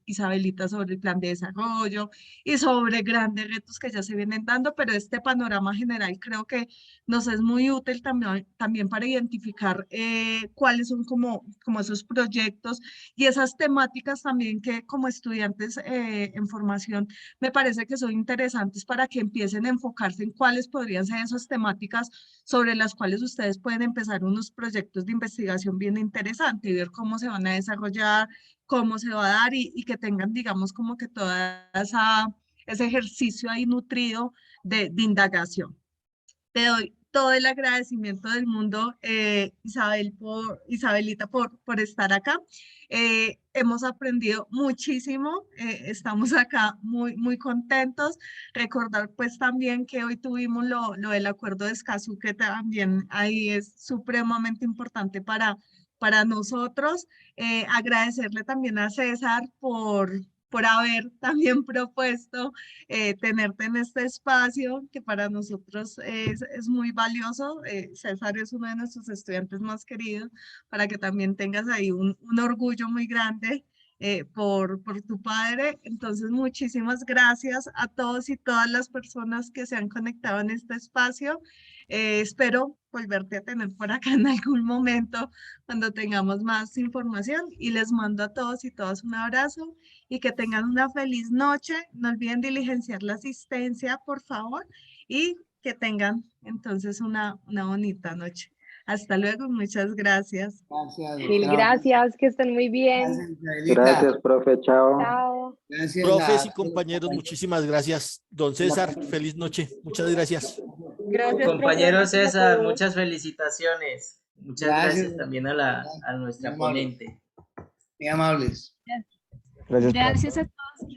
Isabelita sobre el plan de desarrollo y sobre grandes retos que ya se vienen dando, pero este panorama general creo que nos es muy útil también para identificar cuáles son como esos proyectos y esas temáticas también que como estudiantes en formación me parece que son interesantes para que empiecen a enfocarse en cuáles podrían ser esas temáticas sobre las cuales ustedes pueden empezar unos proyectos de investigación bien interesantes y ver cómo se van a desarrollar, cómo se va a dar y que tengan, digamos, como que ese ejercicio ahí nutrido de indagación. Te doy todo el agradecimiento del mundo, Isabelita, por estar acá. Hemos aprendido muchísimo, estamos acá muy contentos. Recordar pues también que hoy tuvimos lo del acuerdo de Escazú, que también ahí es supremamente importante para nosotros. Agradecerle también a César por haber también propuesto tenerte en este espacio, que para nosotros es muy valioso. César es uno de nuestros estudiantes más queridos, para que también tengas ahí un orgullo muy grande por tu padre. Entonces, muchísimas gracias a todos y todas las personas que se han conectado en este espacio. Espero volverte a tener por acá en algún momento cuando tengamos más información y les mando a todos y todas un abrazo y que tengan una feliz noche. No olviden diligenciar la asistencia, por favor, y que tengan entonces una bonita noche. Hasta luego, muchas gracias. Gracias, Mil doctora. gracias, que estén muy bien. Gracias, Isabelita. Gracias, profe. Chao. Chao. Gracias Profes a y compañeros, muchísimas gracias. Don César, feliz noche. Muchas gracias. Gracias, Compañero profe. César, muchas felicitaciones. Muchas Gracias. gracias también a nuestra Muy amable. ponente. Muy amables. Gracias, profe. Gracias a todos.